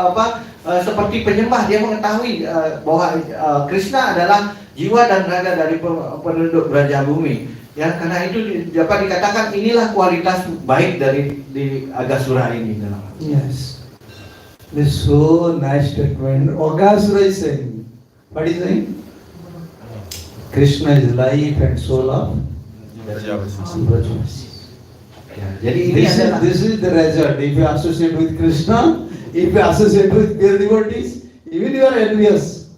seperti penyembah. Dia mengetahui bahwa Krishna adalah jiwa dan raga dari penduduk Braja Bumi. Ya, karena itu dapat dikatakan inilah kualitas baik dari di Agasura ini dalam. Yes. This is so nice statement. Agasura is saying, what is saying? Krishna is life and soul of Brajavasis. Ya, jadi ini adalah This is the result. If you associate with Krishna, if you associate with pure devotees, even you are envious,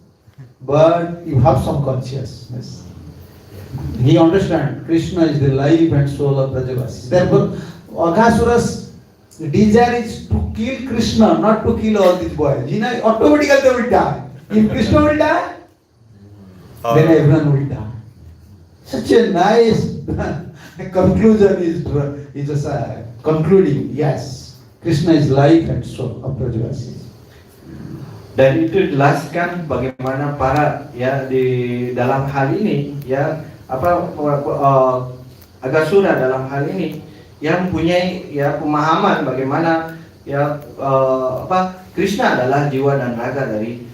but you have some consciousness. He understands Krishna is the life and soul of Brajavasis. Therefore, Agasura's desire is to kill Krishna, not to kill all these boys. You know, automatically they will die. If Krishna will die, then everyone will die. Such a nice conclusion is just concluding. Yes, Krishna is life and soul of Brajavasis. Dan itu jelaskan bagaimana para ya di dalam hal ini ya Agasura dalam hal ini yang mempunyai ya pemahaman bagaimana ya Krishna adalah jiwa dan raga dari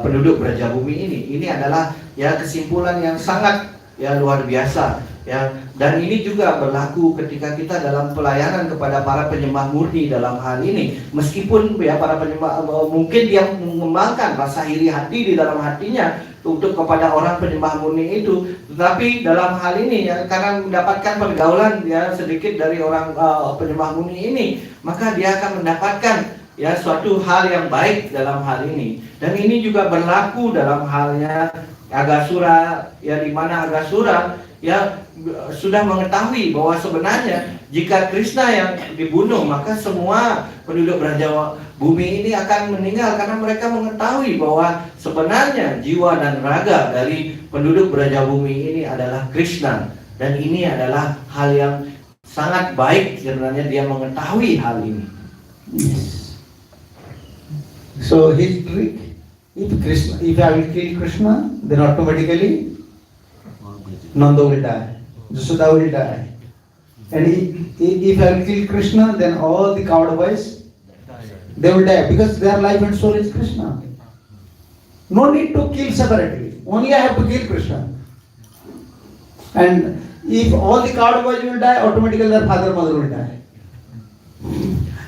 penduduk Braja Bumi ini. Ini adalah ya kesimpulan yang sangat ya luar biasa ya, dan ini juga berlaku ketika kita dalam pelayanan kepada para penyembah murni dalam hal ini. Meskipun ya para penyembah mungkin dia mengembangkan rasa iri hati di dalam hatinya untuk kepada orang penyembah murni itu, tetapi dalam hal ini ya karena mendapatkan pergaulan ya sedikit dari orang penyembah murni ini, maka dia akan mendapatkan ya suatu hal yang baik dalam hal ini. Dan ini juga berlaku dalam halnya Agasura ya, di mana Agasura ya sudah mengetahui bahwa sebenarnya jika Krishna yang dibunuh maka semua penduduk Braja Bumi ini akan meninggal, karena mereka mengetahui bahwa sebenarnya jiwa dan raga dari penduduk Braja Bumi ini adalah Krishna. Dan ini adalah hal yang sangat baik sebenarnya dia mengetahui hal ini. Yes. So his trick, if I will kill Krishna, then automatically Nanda will die, Jasoda will die. And if I will kill Krishna, then all the cowboys, they will die, because their life and soul is Krishna. No need to kill separately, only I have to kill Krishna. And if all the cowboys will die, automatically their father, mother will die.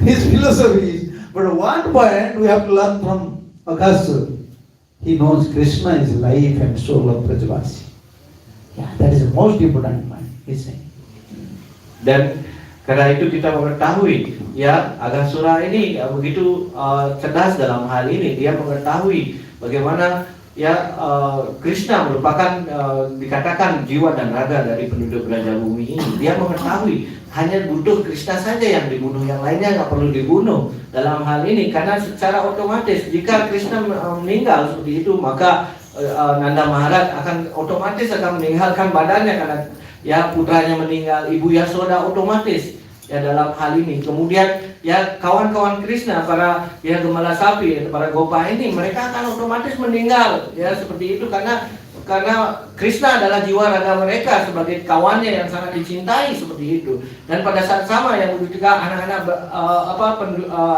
His philosophy is, but one point we have to learn from Agasura. He knows Krishna is life and soul of Brajavasi. Yeah, that is the most important point, he's saying. Dan karena itu kita mengetahui ya Agasura ini ya, begitu cerdas dalam hal ini. Dia mengetahui bagaimana ya Krishna merupakan dikatakan jiwa dan raga dari penduduk Braja Bumi ini. Dia mengetahui hanya butuh Krishna saja yang dibunuh, yang lainnya nggak perlu dibunuh dalam hal ini, karena secara otomatis jika Krishna meninggal seperti itu maka Nanda Maharaj akan otomatis akan meninggalkan badannya karena ya putranya meninggal, ibu Yasoda otomatis ya dalam hal ini. Kemudian ya kawan-kawan Krishna, para ya gembala sapi, para gopa ini, mereka akan otomatis meninggal ya seperti itu, karena karena Krishna adalah jiwa raga mereka sebagai kawannya yang sangat dicintai seperti itu. Dan pada saat sama yang ketika anak-anak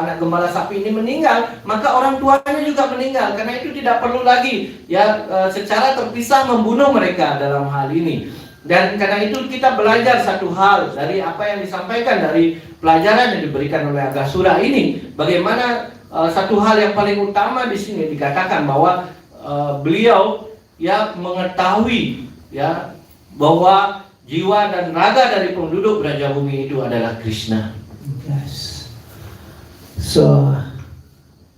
anak gembala sapi ini meninggal, maka orang tuanya juga meninggal. Karena itu tidak perlu lagi ya secara terpisah membunuh mereka dalam hal ini. Dan karena itu kita belajar satu hal dari apa yang disampaikan dari pelajaran yang diberikan oleh Agasura ini, bagaimana satu hal yang paling utama di sini dikatakan bahwa beliau ya mengetahui ya bahwa jiwa dan raga dari penduduk Braja Bumi itu adalah Krishna. Yes. So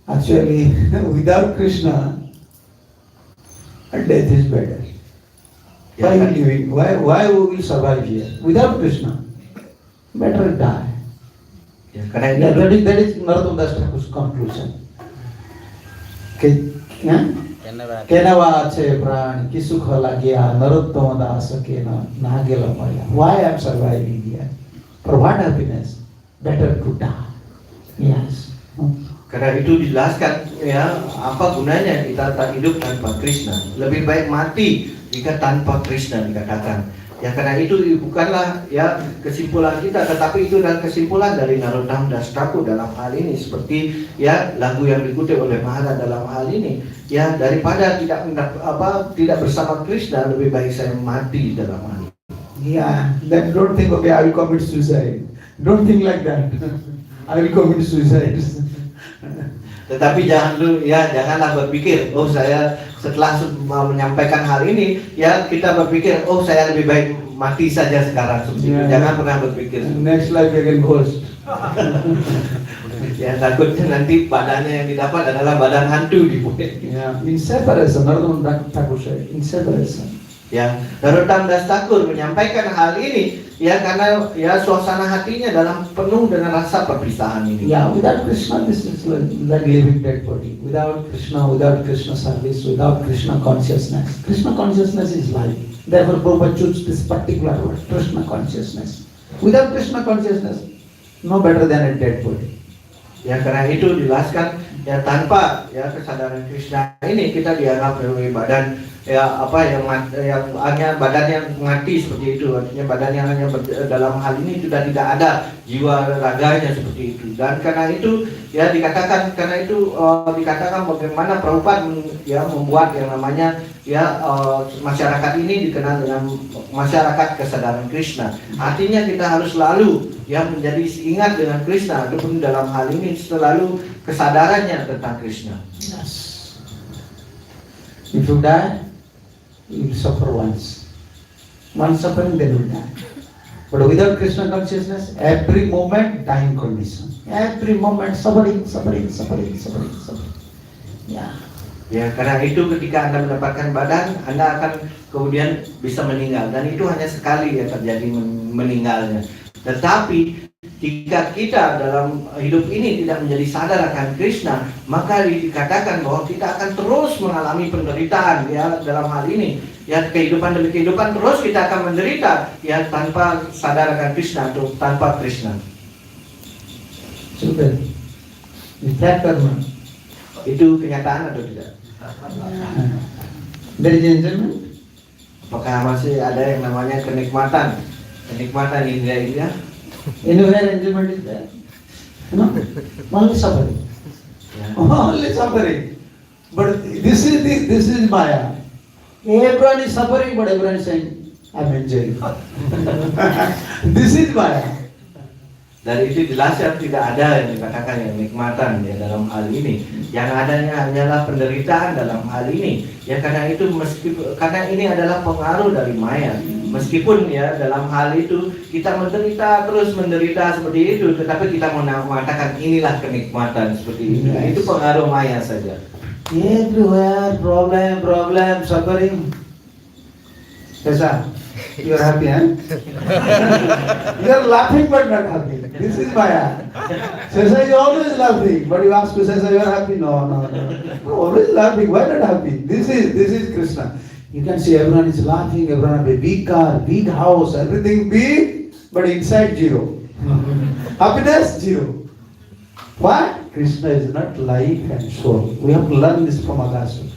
actually, without Krishna, death is better. Why Ya, living? Why we survive here? Without Krishna, better die. ya, karena That is Narottam Das Thakur's conclusion. Kenwa अच्छे प्राण की सुख लगिया नरोत्तम दास के ना गेला पाया. Why I am surviving here? For what happiness? Better to die. Yes. Karena itu dijelaskan ya apa gunanya kita tak hidup tanpa Krishna. Lebih baik mati jika tanpa Krishna dikatakan. Ya karena itu bukanlah ya kesimpulan kita, tetapi itu adalah kesimpulan dari Narottam Das Thakur dalam hal ini, seperti ya lagu yang dikutip oleh Maharaj dalam hal ini. Ya daripada tidak bersama Krishna, lebih baik saya mati dalam hal ini. Yeah. Then don't think okay I will commit suicide. Don't think like that. I will commit suicide. Tetapi janganlah berpikir, oh saya setelah menyampaikan hal ini, ya kita berpikir, oh saya lebih baik mati saja sekarang. Jangan pernah berpikir. Next life you can ghost. Ya takutnya nanti badannya yang didapat adalah badan hantu di bumi. Yeah. In separation, Narottam Das Thakur said, in separation. Ya, Narottam Das Thakur menyampaikan hal ini ya karena ya suasana hatinya dalam penuh dengan rasa perpisahan ini. Yeah, without Krishna, this is like living dead body. Without Krishna service, without Krishna consciousness. Krishna consciousness is life. Therefore, Prabhupada chose this particular word, Krishna consciousness. Without Krishna consciousness, no better than a dead body. Ya karena itu dijelaskan ya tanpa ya kesadaran Krishna ini kita dianggap sebagai badan ya yang hanya badan yang mati seperti itu, artinya badan yang hanya dalam hal ini sudah tidak ada jiwa raganya seperti itu. Dan karena itu ya dikatakan bagaimana Prabhupada ya membuat yang namanya ya masyarakat ini dikenal dengan masyarakat kesadaran Krishna. Artinya kita harus selalu ya menjadi ingat dengan Krishna, ataupun dalam hal ini selalu kesadarannya tentang Krishna. Yes. If you die, you will suffer once. One suffering, then you die. But without Krishna consciousness, every moment dying condition. Every moment suffering. Yeah. Ya karena itu ketika Anda mendapatkan badan, Anda akan kemudian bisa meninggal, dan itu hanya sekali ya terjadi meninggalnya. Tetapi jika kita dalam hidup ini tidak menjadi sadar akan Krishna, maka dikatakan bahwa kita akan terus mengalami penderitaan ya dalam hal ini. Ya kehidupan demi kehidupan terus kita akan menderita ya tanpa sadar akan Krishna atau tanpa Krishna. Sudah. Karma. Itu kenyataan atau tidak? Dari gentleman. Apakah masih ada yang namanya kenikmatan indera-indera? Anywhere enjoyment is there? No, only suffering. Ya. Only suffering. But this is Maya. Everyone is suffering, but everyone is saying, I'm enjoying. This is Maya. Dari itu jelas ya tidak ada yang dikatakan yang nikmatan ya dalam hal ini. Yang adanya hanyalah penderitaan dalam hal ini. Ya karena itu karena ini adalah pengaruh dari Maya. Meskipun ya dalam hal itu kita terus menderita seperti itu, tetapi kita mengatakan inilah kenikmatan seperti itu. Yes. Itu pengaruh Maya saja. Everywhere problem, suffering. Kesa, you are happy, huh? You are laughing but not happy. This is Maya. Kesa is always laughing, but you ask Kesa, you are happy? No. Always laughing. Why not happy? This is Krishna. You can see everyone is laughing. Everyone have a big car, big house, everything big, but inside zero. Happiness zero. Why? Krishna is not life and soul. We have to learn this from Agasura.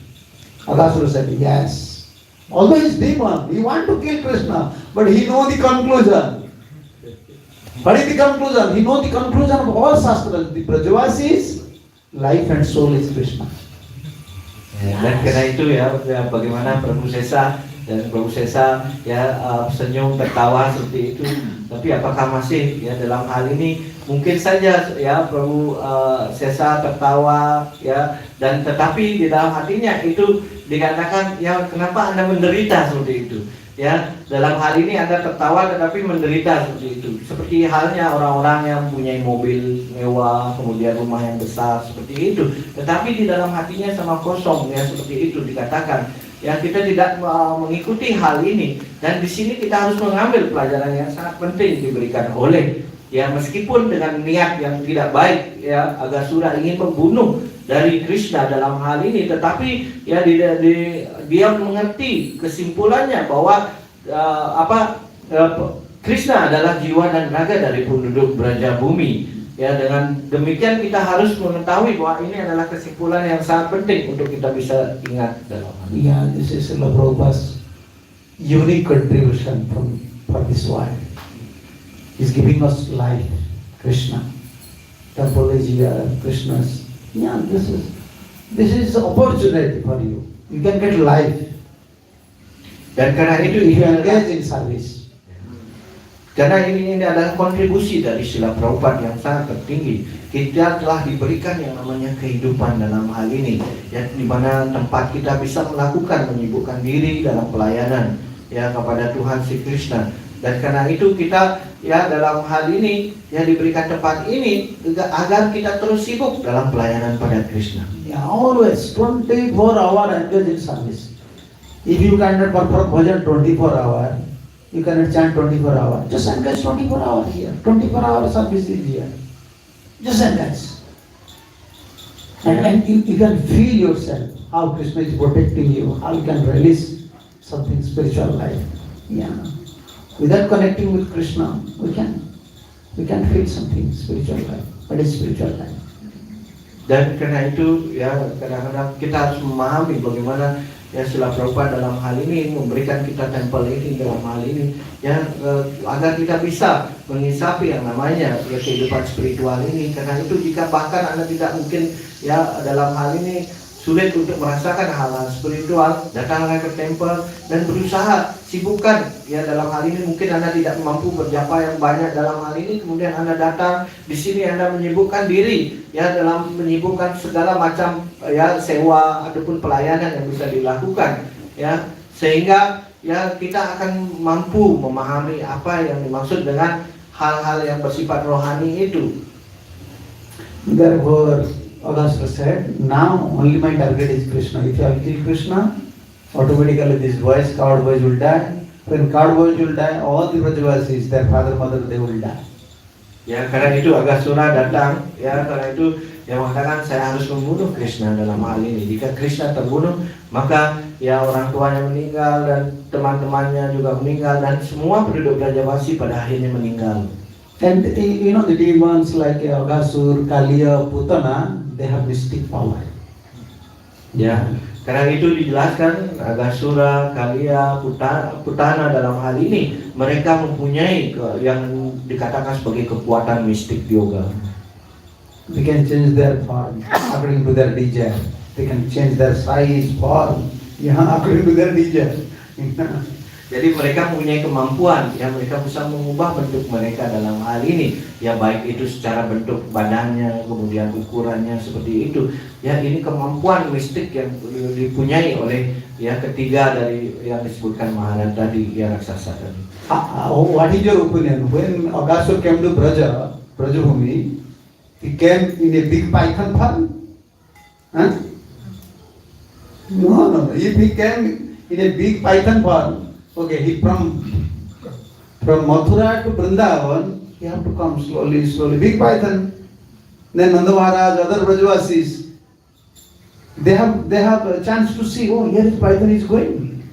Agasura said, yes, Although he's demon, he want to kill Krishna, but he know the conclusion. What is the conclusion? He know the conclusion of all Shastras. The Brajavasis, life and soul is Krishna. Ya, dan karena itu ya bagaimana Prabu Sesa dan Prabu Sesa senyum tertawa seperti itu. Tapi apakah masih ya dalam hal ini mungkin saja ya Prabu Sesa tertawa ya, dan tetapi di dalam hatinya itu dikatakan ya kenapa Anda menderita seperti itu. Ya, dalam hal ini Anda tertawa tetapi menderita seperti itu. Seperti halnya orang-orang yang punya mobil mewah, kemudian rumah yang besar seperti itu. Tetapi di dalam hatinya sama kosong ya, seperti itu dikatakan. Ya, kita tidak mengikuti hal ini, dan di sini kita harus mengambil pelajaran yang sangat penting diberikan oleh ya, meskipun dengan niat yang tidak baik ya, Aghasura ingin membunuh dari Krishna dalam hal ini, tetapi ya dia mengerti kesimpulannya bahwa Krishna adalah jiwa dan raga dari penduduk Brajabumi. Ya, dengan demikian kita harus mengetahui bahwa ini adalah kesimpulan yang sangat penting untuk kita bisa ingat dalam hal ini. Yeah, this is Srila Prabhupada's unique contribution for this world. He's giving us life, Krishna. Temple is here, Krishna's. Yeah, this is opportunity for you. You can get life. Dan karena itu If you ini engage in service. karena ini adalah kontribusi dari Srila Prabhupada yang sangat tertinggi. Kita telah diberikan yang namanya kehidupan dalam hal ini, ya, di mana tempat kita bisa melakukan menyibukkan diri dalam pelayanan ya kepada Tuhan Sri Krishna. Dan karena itu kita ya dalam hal ini ya diberikan tempat ini agar kita terus sibuk dalam pelayanan pada Krishna. Yeah, always 24 hour engage in service. If you cannot perform bhajan 24 hour, you cannot chant 24 hour. Just engage 24 hour here. 24 hour service is here. Just engage. And you can feel yourself how Krishna is protecting you, how you can release something spiritual life. Yeah. Without connecting with Krishna, we can feel something spiritual life. What is spiritual life? Dan karena itu ya kadang-kadang kita harus memahami bagaimana ya Srila Prabhupada dalam hal ini memberikan kita tempel ini dalam hal ini ya agar kita bisa mengisapi yang namanya ya kehidupan spiritual ini. Karena itu jika bahkan Anda tidak mungkin ya dalam hal ini sulit untuk merasakan hal-hal spiritual, datanglah ke tempel dan berusaha sibukkan ya dalam hal ini. Mungkin Anda tidak mampu berjapa yang banyak dalam hal ini, kemudian Anda datang di sini, Anda menyibukkan diri ya dalam menyibukkan segala macam ya sewa ataupun pelayanan yang bisa dilakukan ya, sehingga ya kita akan mampu memahami apa yang dimaksud dengan hal-hal yang bersifat rohani itu. Therefore, Aghasura said, now only my target is Krishna. If I kill Krishna, automatically this boys, coward boys will die. When coward boys will die, all the Brajavasis, their father, mother, they will die. Ya, karena itu Aghasura datang, ya karena itu yang mengatakan saya harus membunuh Krishna dalam hal ini. Jika Krishna terbunuh, maka ya orang tuanya meninggal dan teman-temannya juga meninggal dan semua penduduk Brajavasi pada akhirnya meninggal. And you know the demons like Aghasura, Kaliya, Putana, they have mystic power. Ya, karena itu dijelaskan Aghasura, Kaliya, Putana dalam hal ini mereka mempunyai yang dikatakan sebagai kekuatan mistik yoga. They can change their form according to their desire. They can change their size, form, according to their desire. Jadi mereka mempunyai kemampuan, ya mereka bisa mengubah bentuk mereka dalam hal ini, ya baik itu secara bentuk badannya, kemudian ukurannya seperti itu. Ya ini kemampuan mistik yang dipunyai oleh ya ketiga dari yang disebutkan Maharata tadi, ya raksasa tadi. What is your opinion? When Aghasura came to Brajabhumi, he came in a big python form? Huh? No. If he came in a big python form, okay, he from Mathura to Vrindavan, he have to come slowly, big python. Then Nanda Maharaj, other Brajavasis, they have a chance to see, oh, here is python is going.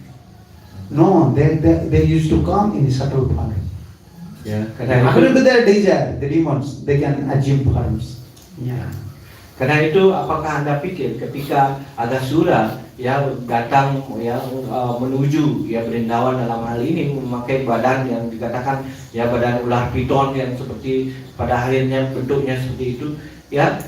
No, they used to come in a subtle form. Ya, karena According to their desire, the demons, they can assume forms. Yeah. Karena itu apakah Anda pikir ketika Aghasura ya datang ya menuju ya Brindawan dalam hal ini memakai badan yang dikatakan ya badan ular piton yang seperti pada akhirnya bentuknya seperti itu ya.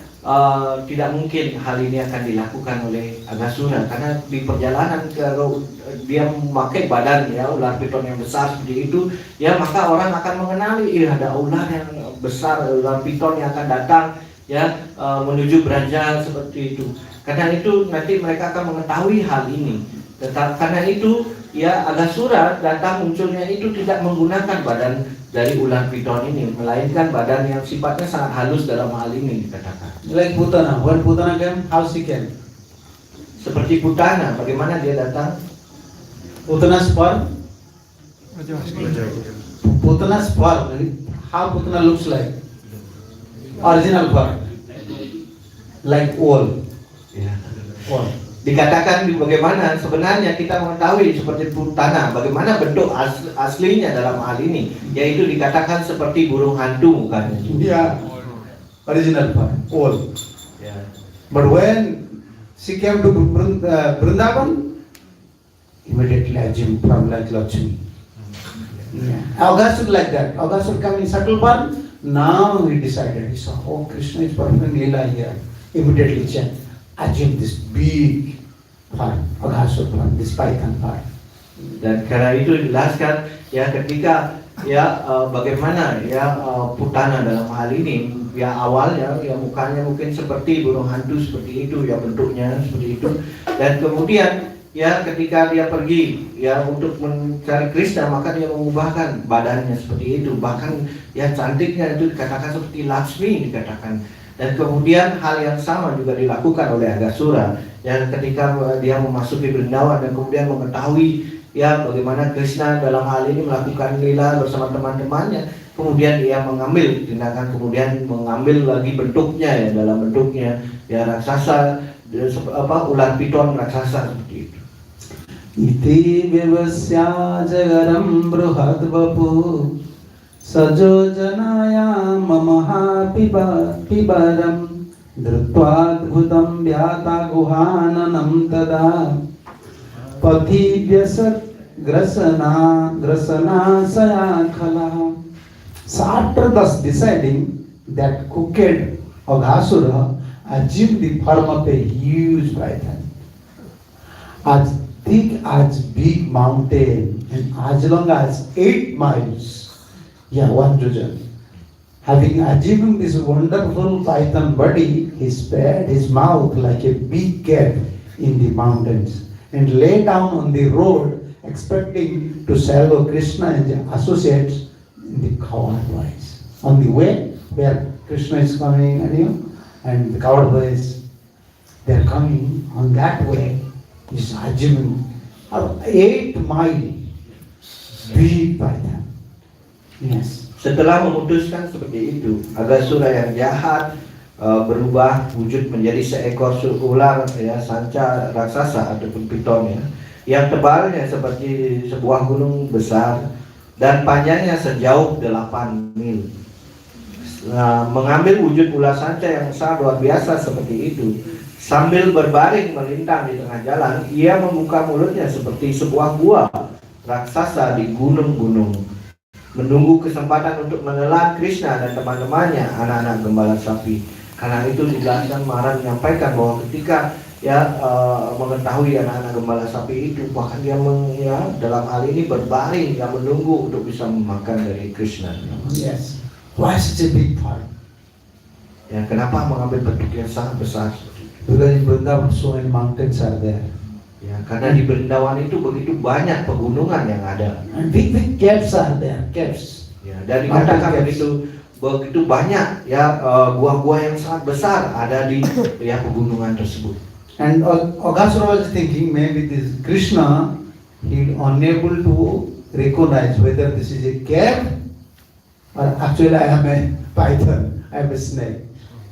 Tidak mungkin hal ini akan dilakukan oleh Agasura karena di perjalanan kalau dia memakai badan ya ular piton yang besar seperti itu ya, maka orang akan mengenali ada ular yang besar, ular piton yang akan datang ya menuju Braja seperti itu. Karena itu nanti mereka akan mengetahui hal ini. Karena itu ya Agasura datang munculnya itu tidak menggunakan badan dari ular piton ini, melainkan badan yang sifatnya sangat halus dalam hal ini dikatakan. Like Putana, when Putana came, how she came? Seperti Putana, bagaimana dia datang? Putana's form, Putana's form, how Putana looks like? Original form, like owl. Ya. Owl. Dikatakan bagaimana sebenarnya kita mengetahui seperti Putana, bagaimana bentuk aslinya dalam hal ini, yaitu dikatakan seperti burung hantu mukanya. Yeah, original form, owl. Ya. But when she came to Vrindavan, immediately assumed form like Lakshmi. Yeah. Aghasur like that. Aghasur come in subtle form. Now he decided. He saw, oh, Krishna is performing Leela here. Immediately changed. Assume this big form, Aghasur form, this python form. Dan karena itu dijelaskan ya ketika ya bagaimana ya Putana dalam hal ini ya awalnya ya mukanya mungkin seperti burung hantu seperti itu ya bentuknya seperti itu, dan kemudian ya ketika dia pergi ya untuk mencari Krishna maka dia mengubahkan badannya seperti itu, bahkan ya cantiknya itu dikatakan seperti Lakshmi dikatakan. Dan kemudian hal yang sama juga dilakukan oleh Agasura yang ketika dia memasuki Brindawan dan kemudian mengetahui ya bagaimana Krishna dalam hal ini melakukan lila bersama teman-temannya, kemudian dia mengambil tindakan, kemudian mengambil lagi bentuknya ya dalam bentuknya ya raksasa ular piton raksasa seperti itu. Iti vivasya jagaram bruhad vapu sajojanaya mamaha pibaram dhrutvadbhutam vyata guhananam tada pathi vyasat grasana sayakhala. So after thus deciding that crooked Aghasura assumed the form of a huge python, as thick as big mountain and as long as 8 miles. Yeah, one yojan. Having assumed this wonderful python body, he spread his mouth like a big cave in the mountains and lay down on the road, expecting to salvo Krishna and the associates in the coward boys. On the way where Krishna is coming and the coward boys, they are coming on that way. He's assuming 8 mile big python. Yes. Setelah memutuskan seperti itu, Agasura yang jahat berubah wujud menjadi seekor ular ya sanca raksasa ataupun piton ya, yang tebalnya seperti sebuah gunung besar dan panjangnya sejauh 8 mil. Mengambil wujud ular sanca yang sangat luar biasa seperti itu, sambil berbaring melintang di tengah jalan, ia membuka mulutnya seperti sebuah gua raksasa di gunung-gunung, menunggu kesempatan untuk menelan Krishna dan teman-temannya, anak-anak gembala sapi. Karena itu dijelaskan Maharaj menyampaikan bahwa ketika mengetahui anak-anak gembala sapi itu, bahkan dia dalam hal ini berbaring, dia menunggu untuk bisa memakan dari Krishna. Yes. Why such a big part? Ya, kenapa mengambil bentuk yang sangat besar? Because in Vrindavan so many mountains are there. Ya, karena di Brindawan itu begitu banyak pegunungan yang ada. And big caves are there, caves. Ya, dan dikatakan begitu banyak ya gua-gua yang sangat besar ada di ya pegunungan tersebut. And Aghasura was thinking maybe this Krishna, he unable to recognize whether this is a cave or actually I am a python, I am a snake.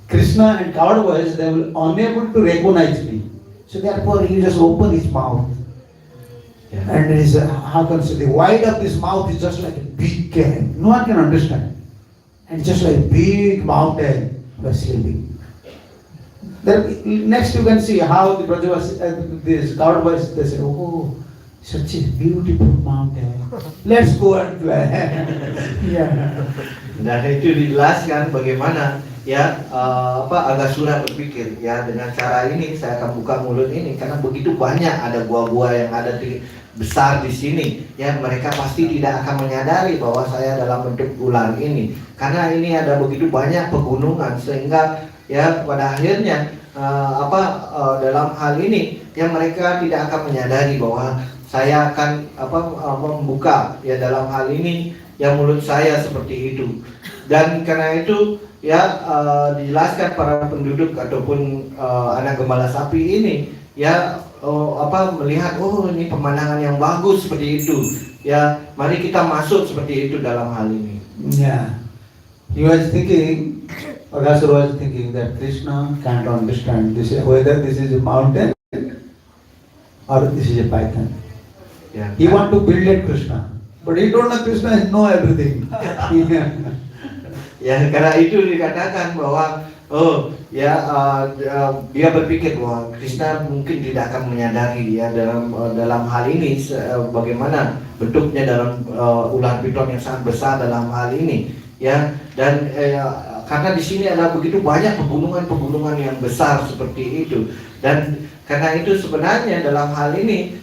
Krishna and coward boys, they will unable to recognize me. So therefore he just open his mouth. Yeah. And it is how can I say, the wide of this mouth is just like a big cave. No one can understand. And just like a big mountain was sleeping. Then next you can see how the Brajavasi, this Kaudavas, they say, oh, such a beautiful mountain. Let's go and play. Yeah. Dan itu dijelaskan bagaimana ya Agasura berpikir ya dengan cara ini saya akan buka mulut ini karena begitu banyak ada gua-gua yang ada besar di sini ya mereka pasti tidak akan menyadari bahwa saya dalam bentuk ular ini karena ini ada begitu banyak pegunungan sehingga ya pada akhirnya dalam hal ini ya mereka tidak akan menyadari bahwa saya akan membuka ya dalam hal ini yang mulut saya seperti itu. Dan karena itu ya dijelaskan para penduduk ataupun anak gembala sapi ini ya melihat ini pemandangan yang bagus seperti itu. Ya, mari kita masuk seperti itu dalam hal ini. Yeah. He was thinking, Agasura was thinking that Krishna can't understand this, whether this is a mountain or this is a python. Ya, He want to build at Krishna. But he don't know Krishna know everything. Ya karena itu dikatakan bahwa dia berpikir bahwa Krishna mungkin tidak akan menyadari ya dalam hal ini bagaimana bentuknya dalam ular piton yang sangat besar dalam hal ini ya dan karena di sini ada begitu banyak pegunungan yang besar seperti itu dan karena itu sebenarnya dalam hal ini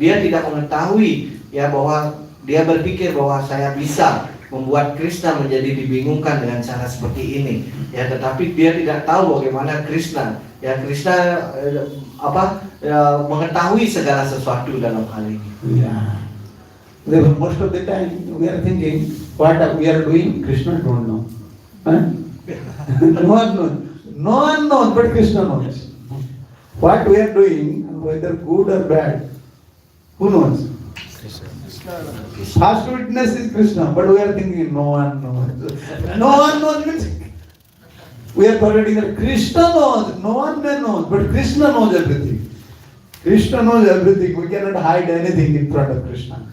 dia tidak mengetahui ya bahwa dia berpikir bahwa saya bisa membuat Krishna menjadi dibingungkan dengan cara seperti ini ya tetapi dia tidak tahu bagaimana Krishna mengetahui segala sesuatu dalam hal ini. Yeah. Most of the time we are thinking what we are doing Krishna don't know. Huh? No one knows but Krishna knows. What we are doing whether good or bad who knows? First witness is Krishna, but we are thinking no one knows. No one knows means we are forgetting that Krishna knows. No one knows, but Krishna knows everything. Krishna knows everything. We cannot hide anything in front of Krishna.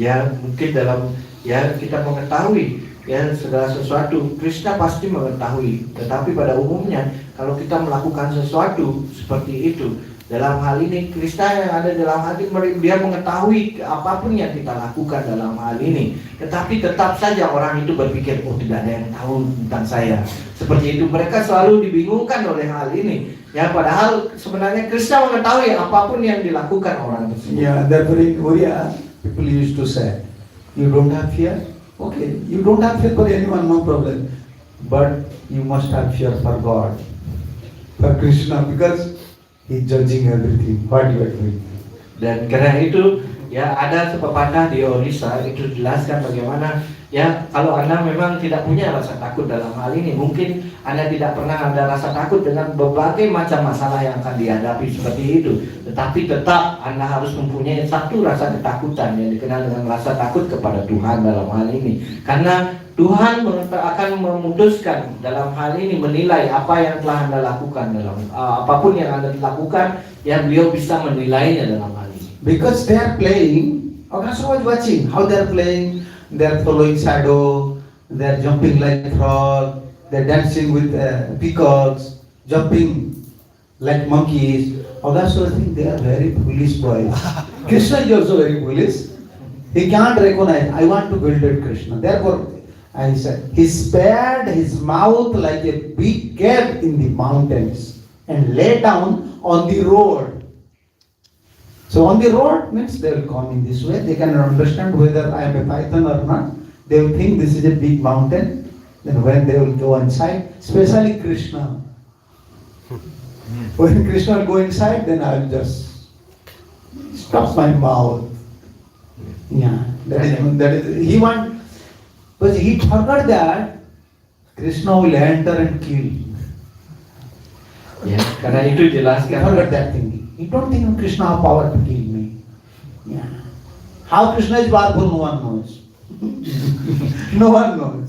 Ya mungkin dalam ya kita mengetahui ya segala sesuatu Krishna pasti mengetahui. Tetapi pada umumnya kalau kita melakukan sesuatu seperti itu dalam hal ini Krishna yang ada dalam hati dia mengetahui apapun yang kita lakukan dalam hal ini. Tetapi tetap saja orang itu berpikir tidak ada yang tahu tentang saya. Seperti itu mereka selalu dibingungkan oleh hal ini. Ya padahal sebenarnya Krishna mengetahui apapun yang dilakukan orang tersebut. Yeah, therefore in Korea people used to say, you don't have fear? Okay, you don't have fear for anyone, no problem. But you must have fear for God, for Krishna, because He judging everything, what you are doing. Dan karena itu ya ada pepatah di Orissa itu jelaskan bagaimana ya kalau Anda memang tidak punya rasa takut dalam hal ini mungkin Anda tidak pernah ada rasa takut dengan berbagai macam masalah yang akan dihadapi seperti itu tetapi tetap Anda harus mempunyai satu rasa ketakutan yang dikenal dengan rasa takut kepada Tuhan dalam hal ini karena Tuhan akan memutuskan dalam hal ini menilai apa yang telah Anda lakukan dalam apapun yang Anda lakukan ya beliau bisa menilainya dalam hal ini. Because they are playing, Agasura was watching how they are playing, they are following shadow, they are jumping like frog, they are dancing with peacocks, jumping like monkeys. Agasura think they are very foolish boys. Krishna is also very foolish. He can't recognize, I want to build at Krishna. Therefore, I said, he spared his mouth like a big cave in the mountains and lay down on the road. So on the road means they will come in this way. They can understand whether I am a python or not. They will think this is a big mountain. Then when they will go inside, especially Krishna. When Krishna will go inside, then I will just stop my mouth. Yeah, that is he want. But he forgot that Krishna will enter and kill. Ya, karena itu He jelaskan. forgot that thing. He don't think Krishna have power to kill me. Yeah. How Krishna is powerful, no one knows. No one knows.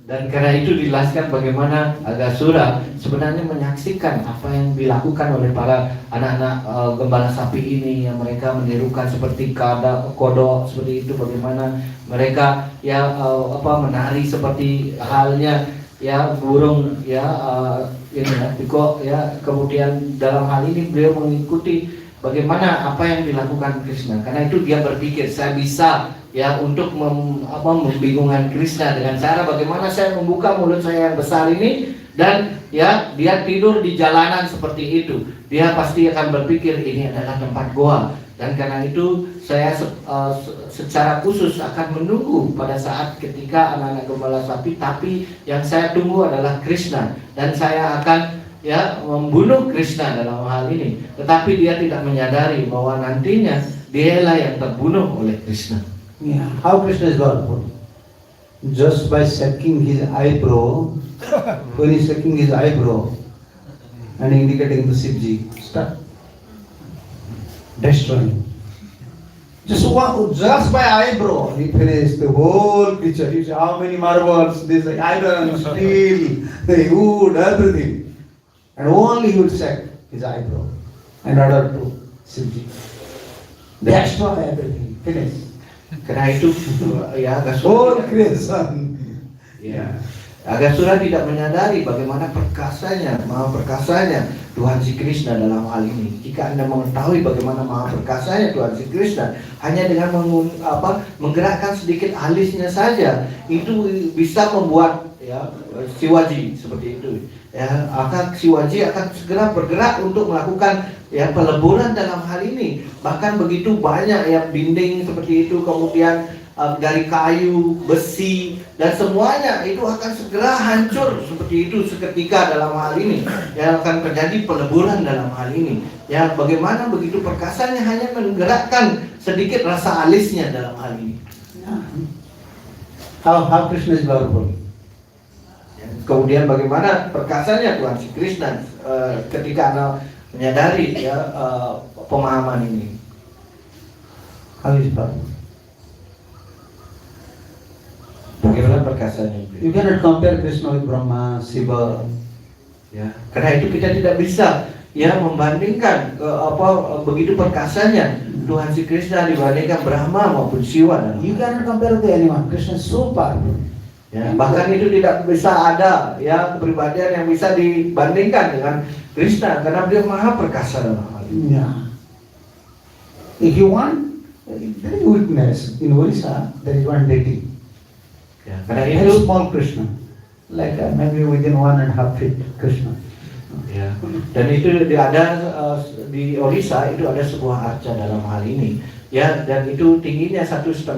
Dan karena itu dijelaskan bagaimana Agasura sebenarnya menyaksikan apa yang dilakukan oleh para anak-anak gembala sapi ini yang mereka menirukan seperti kodok seperti itu bagaimana mereka ya menari seperti halnya ya burung ya ini ya Biko ya, kemudian dalam hal ini beliau mengikuti bagaimana apa yang dilakukan Krishna, karena itu dia berpikir saya bisa ya untuk membingungkan Krishna dengan cara bagaimana saya membuka mulut saya yang besar ini, dan ya dia tidur di jalanan seperti itu, dia pasti akan berpikir ini adalah tempat goa. Dan karena itu saya secara khusus akan menunggu pada saat ketika anak-anak gembala sapi, tapi yang saya tunggu adalah Krishna, dan saya akan ya membunuh Krishna dalam hal ini. Tetapi dia tidak menyadari bahwa nantinya dialah yang terbunuh oleh Krishna. Yeah. How Krishna is powerful? Just by shaking his eyebrow, when he's shaking his eyebrow and indicating to Shivji, start destroying. Just by eyebrow, he finished the whole creature. You see how many marbles, this iron, steel, the wood, everything. And only he would shake his eyebrow in order to Shivji. Destroy everything. Finish. Karena itu ya Whole Agasura creation. ya, Agasura tidak menyadari bagaimana perkasanya, maha perkasanya Tuhan Sri Krishna dalam hal ini. Jika Anda mengetahui bagaimana maha perkasanya Tuhan Sri Krishna, hanya dengan menggerakkan sedikit alisnya saja, itu bisa membuat ya Shivaji seperti itu. Ya, Shivaji akan segera bergerak untuk melakukan ya peleburan dalam hal ini. Bahkan begitu banyak ya dinding seperti itu, kemudian dari kayu, besi, dan semuanya itu akan segera hancur seperti itu seketika dalam hal ini. Yang akan terjadi peleburan dalam hal ini. Ya, bagaimana begitu perkasanya hanya menggerakkan sedikit rasa alisnya dalam hal ini. How Krishna is powerful. Kemudian bagaimana perkasanya Tuhan Sri Krishna ketika Anda menyadari ya pemahaman ini. How is powerful? Bagaimana perkasanya? You cannot compare Krishna with Brahma, Shiva. Ya, karena itu kita tidak bisa ya membandingkan begitu perkasanya Tuhan Sri Krishna dibandingkan Brahma maupun Shiva. You cannot compare with anyone. Krishna is so powerful. Ya, bahkan itu tidak bisa ada ya kepribadian yang bisa dibandingkan dengan Krishna karena beliau maha perkasa dalam hal ini. Yeah. If you want, there is witness in Orissa. There is one deity. Ya, karena Very itu small Krishna, like maybe within 1.5 feet Krishna. ya, dan itu ada di Orissa itu ada sebuah arca dalam hal ini. Ya, dan itu tingginya 1,5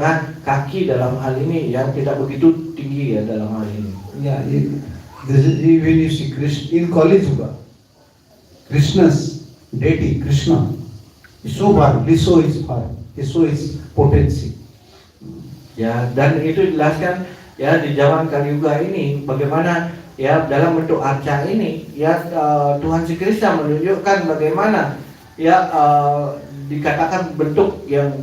kaki dalam hal ini, yang tidak begitu tinggi ya dalam hal ini. Yeah, this is even you see Krishna in Kali Yuga. Krishna's deity Krishna is so powerful, he show his power, he show his potency. Ya, dan itu dijelaskan ya di zaman Kali Yuga ini bagaimana ya dalam bentuk arca ini ya Tuhan Sri Krishna menunjukkan bagaimana ya dikatakan bentuk yang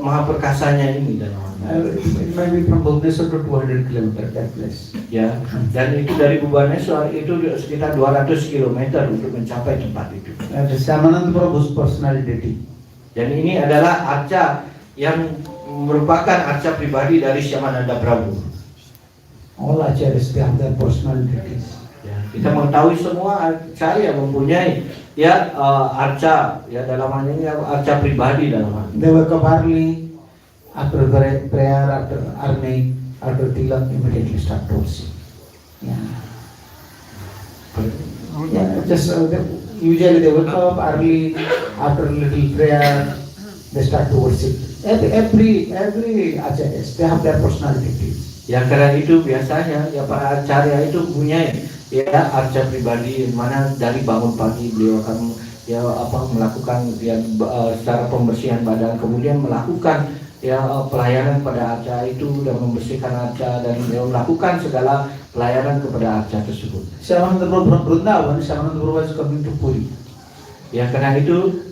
maha perkasanya ini dalam It might be from Bhubaneswar to 200 kilometers that place. ya, dan itu dari Bhubaneswar itu sekitar 200 km untuk mencapai tempat itu. That is Shyamananda Prabhu's personal deity. Dan ini adalah arca yang merupakan arca pribadi dari Shyamananda Prabhu. All acharyas they have their personal deities. Ya, kita mengetahui semua acharya mempunyai ya arca ya dalam hal ini arca pribadi dalam hal ini. They wake up early after prayer, after arni, after tilak, immediately start to worship. Yeah. Yeah, just usually they wake up early after a little prayer, they start to worship. Every acharyas they have their personal deities. Ya, karena itu biasanya ya para acarya itu punya ya arca pribadi, mana dari bangun pagi beliau akan ya melakukan ya secara pembersihan badan, kemudian melakukan ya pelayanan pada arca itu dan membersihkan arca dan ya, melakukan segala pelayanan kepada arca tersebut. Shyamananda Prabhu from Vrindavan, Shyamananda Prabhu was coming to Puri. Ya, karena itu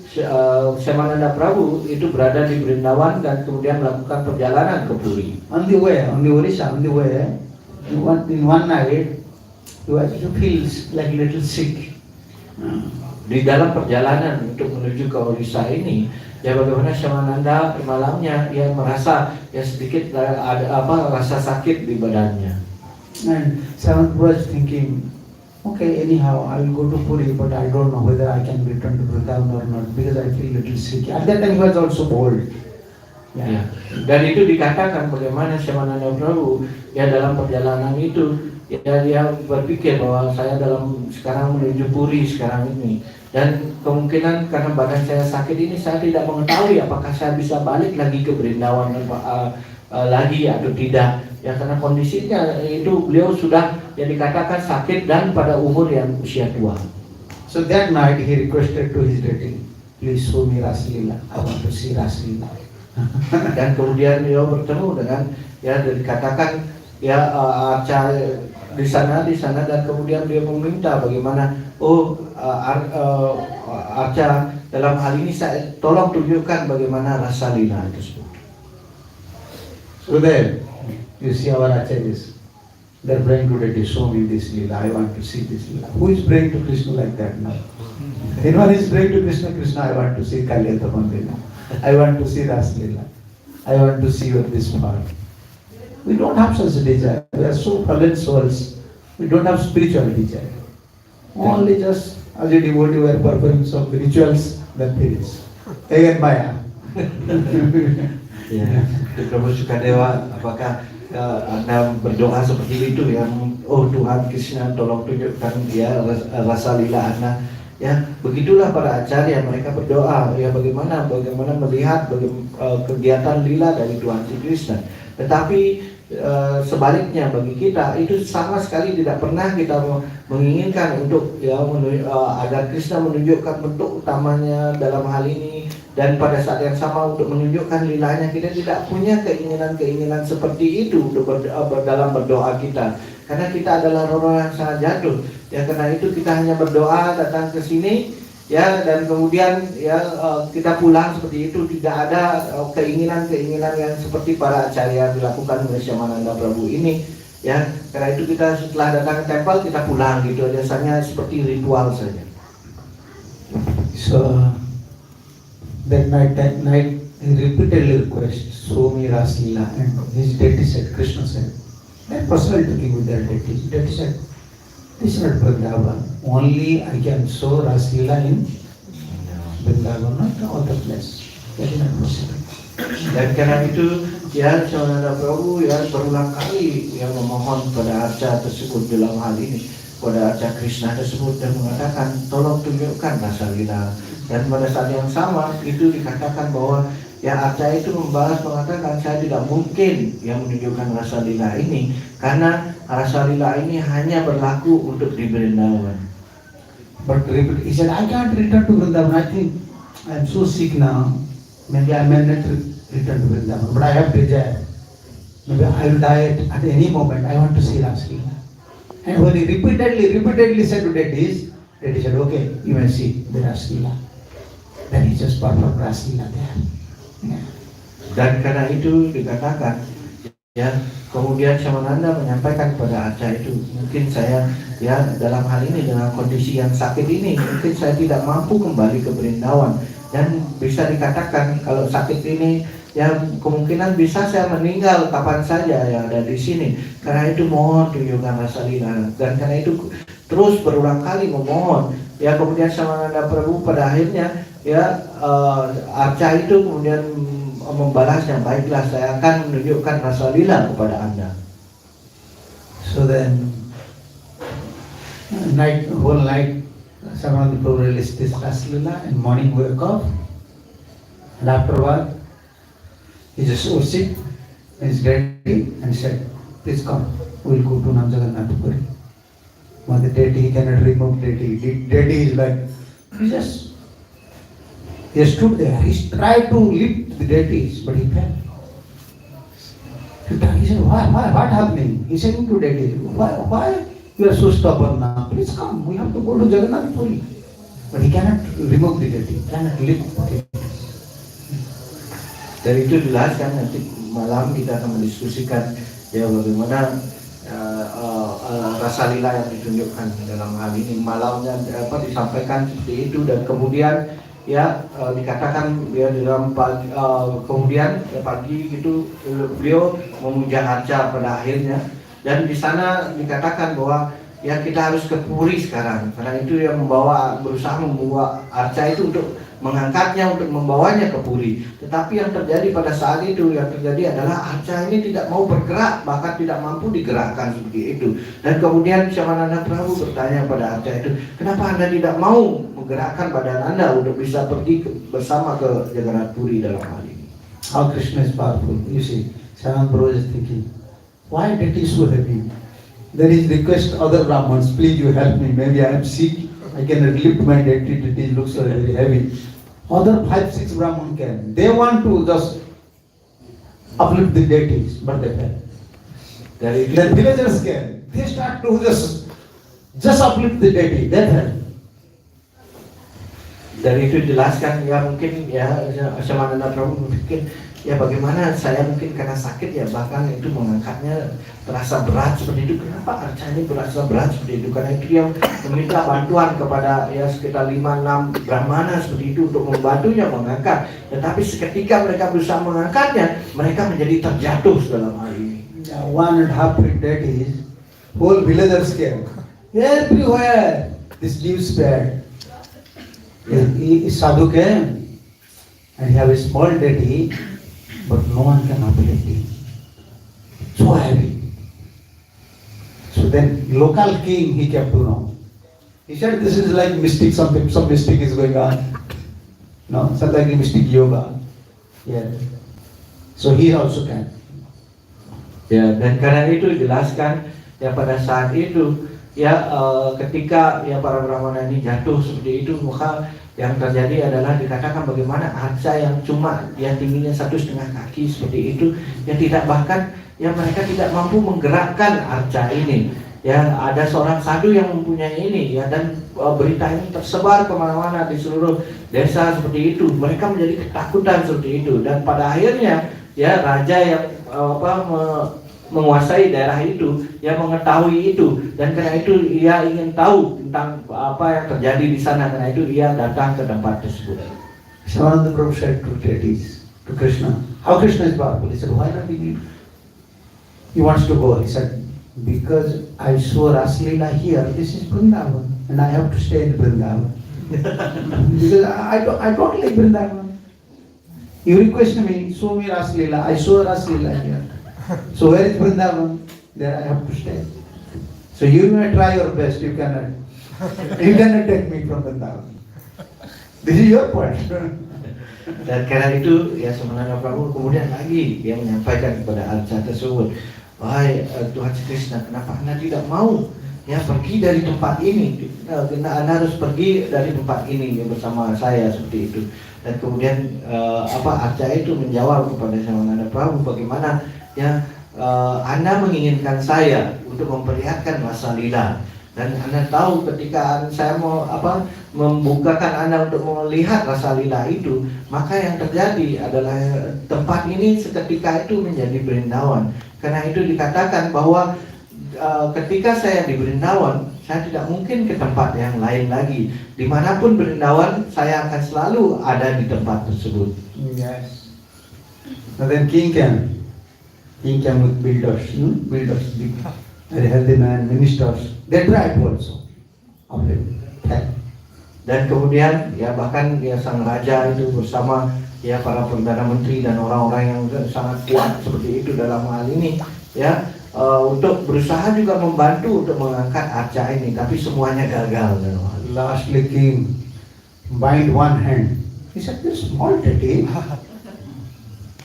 Shyamananda Prabhu itu berada di Vrindavan dan kemudian melakukan perjalanan ke Puri. On the way, on the Orissa, on the way, in one night, he feels like a little sick. Di dalam perjalanan untuk menuju ke Orissa ini, ya bagaimana Shyamananda malamnya ya merasa ya sedikit ada rasa sakit di badannya. And seventh was thinking, okay, anyhow, I will go to Puri, but I don't know whether I can return to Vrindavan or not because I feel little sick. At that time, he was also bold. Ya. Dan itu dikatakan bagaimana Syamananda Prabhu ya dalam perjalanan itu ya dia berpikir bahwa saya sekarang menuju Puri sekarang ini, dan kemungkinan karena badan saya sakit ini saya tidak mengetahui apakah saya bisa balik lagi ke Brindavan lagi atau tidak ya, karena kondisinya itu beliau sudah yang dikatakan sakit dan pada umur yang usia tua. So that night he requested to his deity, please show me Raslila. I want to see Raslila. Dan kemudian beliau bertemu dengan ya dikatakan ya Arca di sana dan kemudian dia meminta bagaimana Arca dalam hal ini saya tolong tunjukkan bagaimana rasa lila itu. So there, you see our acharyas. They're praying to deity, show me this lila. I want to see this lila. Who is praying to Krishna like that now? Anyone is praying to Krishna, Krishna, I want to see Kalyathaman Lila. I want to see Ras Lila. I want to see this part. We don't have such a desire. We are so fallen souls. We don't have spiritual desire. Only just as a devotee we are performing some rituals, that is. Again Maya. Ya, Prabhu Sukadewa, apakah Anda berdoa seperti itu ya? Oh Tuhan Krishna, tolong tunjukkan ya rasa lila Anda. Ya, begitulah para acarya, mereka berdoa ya bagaimana melihat kegiatan lila dari Tuhan Krishna. Tetapi sebaliknya bagi kita itu sama sekali tidak pernah kita menginginkan untuk ya agar Krishna menunjukkan bentuk utamanya dalam hal ini, dan pada saat yang sama untuk menunjukkan lilanya kita tidak punya keinginan seperti itu dalam berdoa kita, karena kita adalah roh yang sangat jatuh ya. Karena itu kita hanya berdoa datang ke sini ya, dan kemudian ya kita pulang seperti itu, tidak ada keinginan yang seperti para acarya dilakukan oleh Syamananda Prabhu ini ya. Karena itu kita setelah datang ke temple kita pulang gitu, biasanya seperti ritual saja. So that night he repeatedly requested, show me Raslila, and his deity said, Krishna said, they're personal talking with their deity. Deity said, this is not Vrindavan. Only I can show Raslila in Vrindavan, not other place. That is not possible. Dan karena itu ya Syamananda Prabhu ya berulang kali yang memohon pada Arca tersebut dalam hal ini, pada Arca Krishna tersebut, dan mengatakan tolong tunjukkan rasa lila. Dan pada saat yang sama itu dikatakan bahwa ya Arca itu membalas mengatakan saya tidak mungkin yang menunjukkan rasa lila ini, karena rasa lila ini hanya berlaku untuk di Vrindavan. But he said, I can't return to Vrindavan. I think I'm so sick now. Maybe I may not return to Vrindavan, but I have desire. Maybe I will die at any moment. I want to see Raslila. And when he repeatedly said to deities, deity said, okay, you may see the Raslila. Then he just performed Raslila there. Yeah. Dan karena itu dikatakan ya, kemudian Syamananda menyampaikan kepada Arca itu, mungkin saya ya dalam hal ini dengan kondisi yang sakit ini mungkin saya tidak mampu kembali ke Vrindavan, dan bisa dikatakan kalau sakit ini ya kemungkinan bisa saya meninggal kapan saja ya ada di sini. Karena itu mohon tunjukkan rasa lila, dan karena itu terus berulang kali memohon ya. Kemudian Syamananda Prabhu pada akhirnya ya Arca itu kemudian membalasnya, baiklah saya akan menunjukkan rasa lila kepada Anda. So then whole night Syamananda Prabhu released this Raslila, and morning wake up, and afterward he just worshipped his deity and said, please come, we'll go to Nam Jagannath Puri. But the deity, he cannot remove deity. Deity is like, he stood there, he tried to lift the deities, but he fell. He said, what happening? He said to deity, why you are so stubborn now? Please come, we have to go to Jagannath Puri. But he cannot remove the deity, cannot lift the deity. Dari itu dijelaskan, nanti malam kita akan mendiskusikan ya bagaimana rasa lila yang ditunjukkan dalam hal ini. Malamnya disampaikan seperti itu, dan kemudian ya dikatakan ya dalam pagi, kemudian ya pagi itu beliau memuja Arca pada akhirnya, Dan di sana dikatakan bahwa ya kita harus ke Puri sekarang, karena itu yang berusaha membawa arca itu untuk mengangkatnya, untuk membawanya ke Puri. Tetapi yang terjadi pada saat itu, yang terjadi adalah arca ini tidak mau bergerak, bahkan tidak mampu digerakkan seperti itu. Dan kemudian Shyamananda Prabhu bertanya pada arca itu, kenapa Anda tidak mau menggerakkan badan Anda untuk bisa pergi bersama ke Jagannath Puri dalam hal ini? How Krishna is powerful. You see, Shyamananda Prabhu is thinking, why that is so heavy? Then he request other Brahmins, please you help me, maybe I am sick, I cannot lift my deity, it looks very heavy. Other 5-6 Brahmins can. They want to just uplift the deities, but they fail. Then villagers can. They start to just uplift the deity, they fail. Dari itu dijelaskan ya mungkin ya Shyamananda Prabhu mungkin ya bagaimana saya mungkin karena sakit ya bahkan itu mengangkatnya terasa berat seperti itu. Kenapa arca ini berasa berat seperti itu? Karena itu yang meminta bantuan kepada ya sekitar 5-6 brahmana seperti itu untuk membantunya mengangkat. Tetapi seketika mereka berusaha mengangkatnya, mereka menjadi terjatuh dalam hal ini. 1.5 deities, whole villagers came. Everywhere this news spread. Sadhu came and he have a small deity, but no one can uplift it. So heavy. So then local king he came to know. He said this is like mystic, some mystic is going on. No, some like mystic yoga. Yeah. So he also can. Ya, dan karena itu dijelaskan ya pada saat itu ya ketika ya para brahmana ini jatuh seperti itu, maka yang terjadi adalah dikatakan bagaimana arca yang cuma ya tingginya 1,5 kaki seperti itu yang tidak bahkan ya mereka tidak mampu menggerakkan arca ini. Ya ada seorang sadhu yang mempunyai ini ya, dan berita ini tersebar kemana-mana di seluruh desa seperti itu. Mereka menjadi ketakutan seperti itu, dan pada akhirnya ya raja yang menguasai daerah itu yang mengetahui itu, dan karena itu ia ingin tahu tentang apa yang terjadi di sana, karena itu ia datang ke tempat tersebut. Shyamananda Prabhu said to deities, to Krishna, how Krishna is powerful? He said, why not we need? He wants to go. He said, because I saw Raslila here, this is Vrindavan, and I have to stay in Vrindavan. Because I don't like Vrindavan. You request me, show me Raslila. I saw Raslila here. So where is Vrindavan? There I have to stay. So you may try your best, you cannot take me from Vrindavan. This is your point. Dan karena itu ya Shyamananda Prabhu kemudian lagi dia menyampaikan kepada arca tersebut, wahai Tuhan Sri Krishna, kenapa Anda tidak mau ya pergi dari tempat ini? Anda harus pergi dari tempat ini ya, bersama saya seperti itu. Dan kemudian arca itu menjawab kepada Shyamananda Prabhu, bagaimana ya Anda menginginkan saya untuk memperlihatkan rasa lila, dan Anda tahu ketika saya mau membukakan Anda untuk melihat rasa lila itu, maka yang terjadi adalah tempat ini seketika itu menjadi Vrindavan. Karena itu dikatakan bahwa ketika saya di Vrindavan, saya tidak mungkin ke tempat yang lain lagi. Dimanapun Vrindavan, saya akan selalu ada di tempat tersebut. Yes. Now then king came with builders, big, very healthy man, ministers. They tried also. Dan kemudian ya bahkan ya sang raja itu bersama ya para perdana menteri dan orang-orang yang sangat kuat seperti itu dalam hal ini ya untuk berusaha juga membantu untuk mengangkat arca ini, tapi semuanya gagal. Lastly king bind one hand. He said, this small deity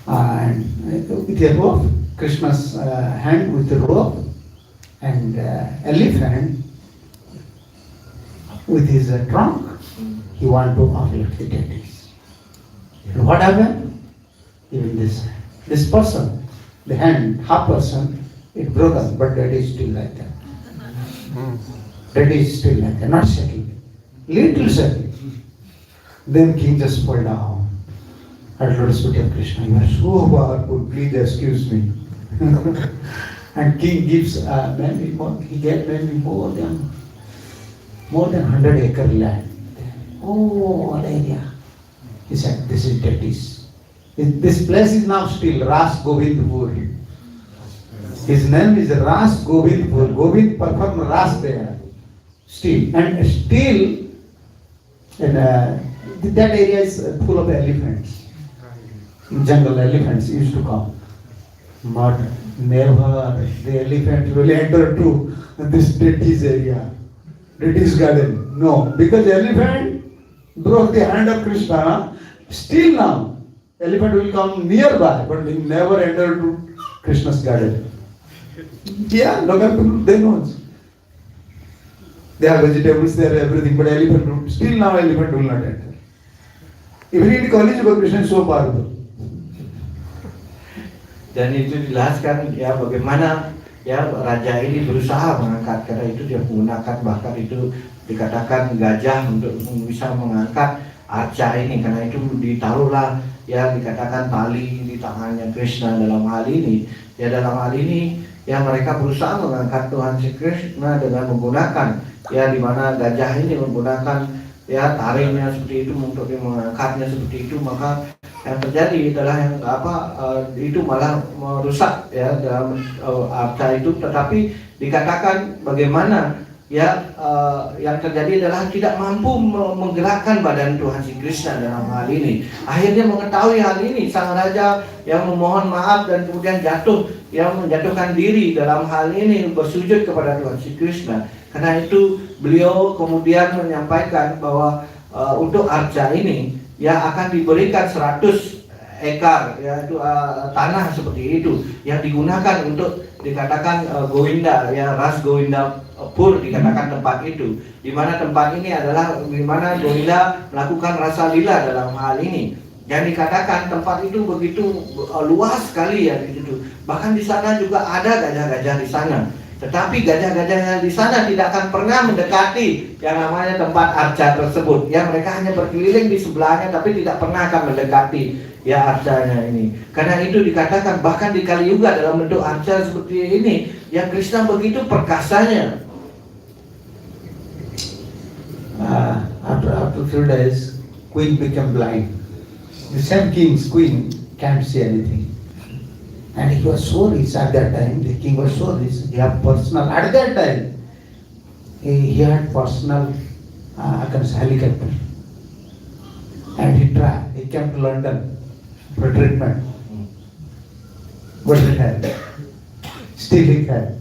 and with a rope, Krishna's hand with the rope, and elephant with his trunk. He want to uplift the deities. And what happened? Even this person, the hand, half person, it broken, but that is still like that. That is still like that, not shaking. Little shaking. Then king just fall down. At Lotus feet of Krishna, you are so powerful, please excuse me. And king gives maybe more, he get maybe more than 100-acre land. Oh, area. He said, this is deities. This place is now still Ras Govindpur. His name is Ras Govindpur. Govind performed Ras there. Still. And still, in, that area is full of elephants. Jungle elephants used to come. But never the elephant will enter to this deity's area, deity's garden. No, because elephant broke the hand of Krishna. Still now, elephant will come nearby, but will never enter to Krishna's garden. Yeah, local people, they know. They are vegetables, they are everything, but elephant, still now elephant will not enter. Even in college, Krishna is so powerful. Dan itu dijelaskan ya bagaimana ya raja ini berusaha mengangkat, karena itu dia menggunakan bahkan itu dikatakan gajah untuk bisa mengangkat arca ini, karena itu ditaruhlah ya dikatakan tali di tangannya Krishna dalam hal ini. Ya dalam hal ini ya mereka berusaha mengangkat Tuhan Sri Krishna dengan menggunakan ya di mana gajah ini menggunakan ya taringnya seperti itu untuk mengangkatnya seperti itu, maka yang terjadi adalah yang itu malah merusak ya dalam arca itu. Tetapi dikatakan bagaimana ya yang terjadi adalah tidak mampu menggerakkan badan Tuhan Sri Krishna dalam hal ini. Akhirnya mengetahui hal ini, sang raja yang memohon maaf dan kemudian jatuh, yang menjatuhkan diri dalam hal ini, bersujud kepada Tuhan Sri Krishna. Karena itu beliau kemudian menyampaikan bahwa untuk arca ini ya akan diberikan 100 ekar ya itu tanah seperti itu yang digunakan untuk dikatakan Govinda ya Ras Govinda Pur dikatakan tempat itu, di mana tempat ini adalah di mana Govinda melakukan rasa lila dalam hal ini. Dan dikatakan tempat itu begitu luas sekali ya di situ. Bahkan di sana juga ada gajah-gajah di sana. Tetapi gajah-gajah di sana tidak akan pernah mendekati yang namanya tempat arca tersebut. Ya mereka hanya berkeliling di sebelahnya, tapi tidak pernah akan mendekati ya arcanya ini. Karena itu dikatakan bahkan di Kali-yuga dalam bentuk arca seperti ini, yang Krishna begitu perkasanya. After 3 days, queen became blind. The same king's queen can't see anything. And he was so rich at that time, the king was so rich, he had personal, at that time, he had personal helicopter. And he came to London for treatment. But he had, still he had.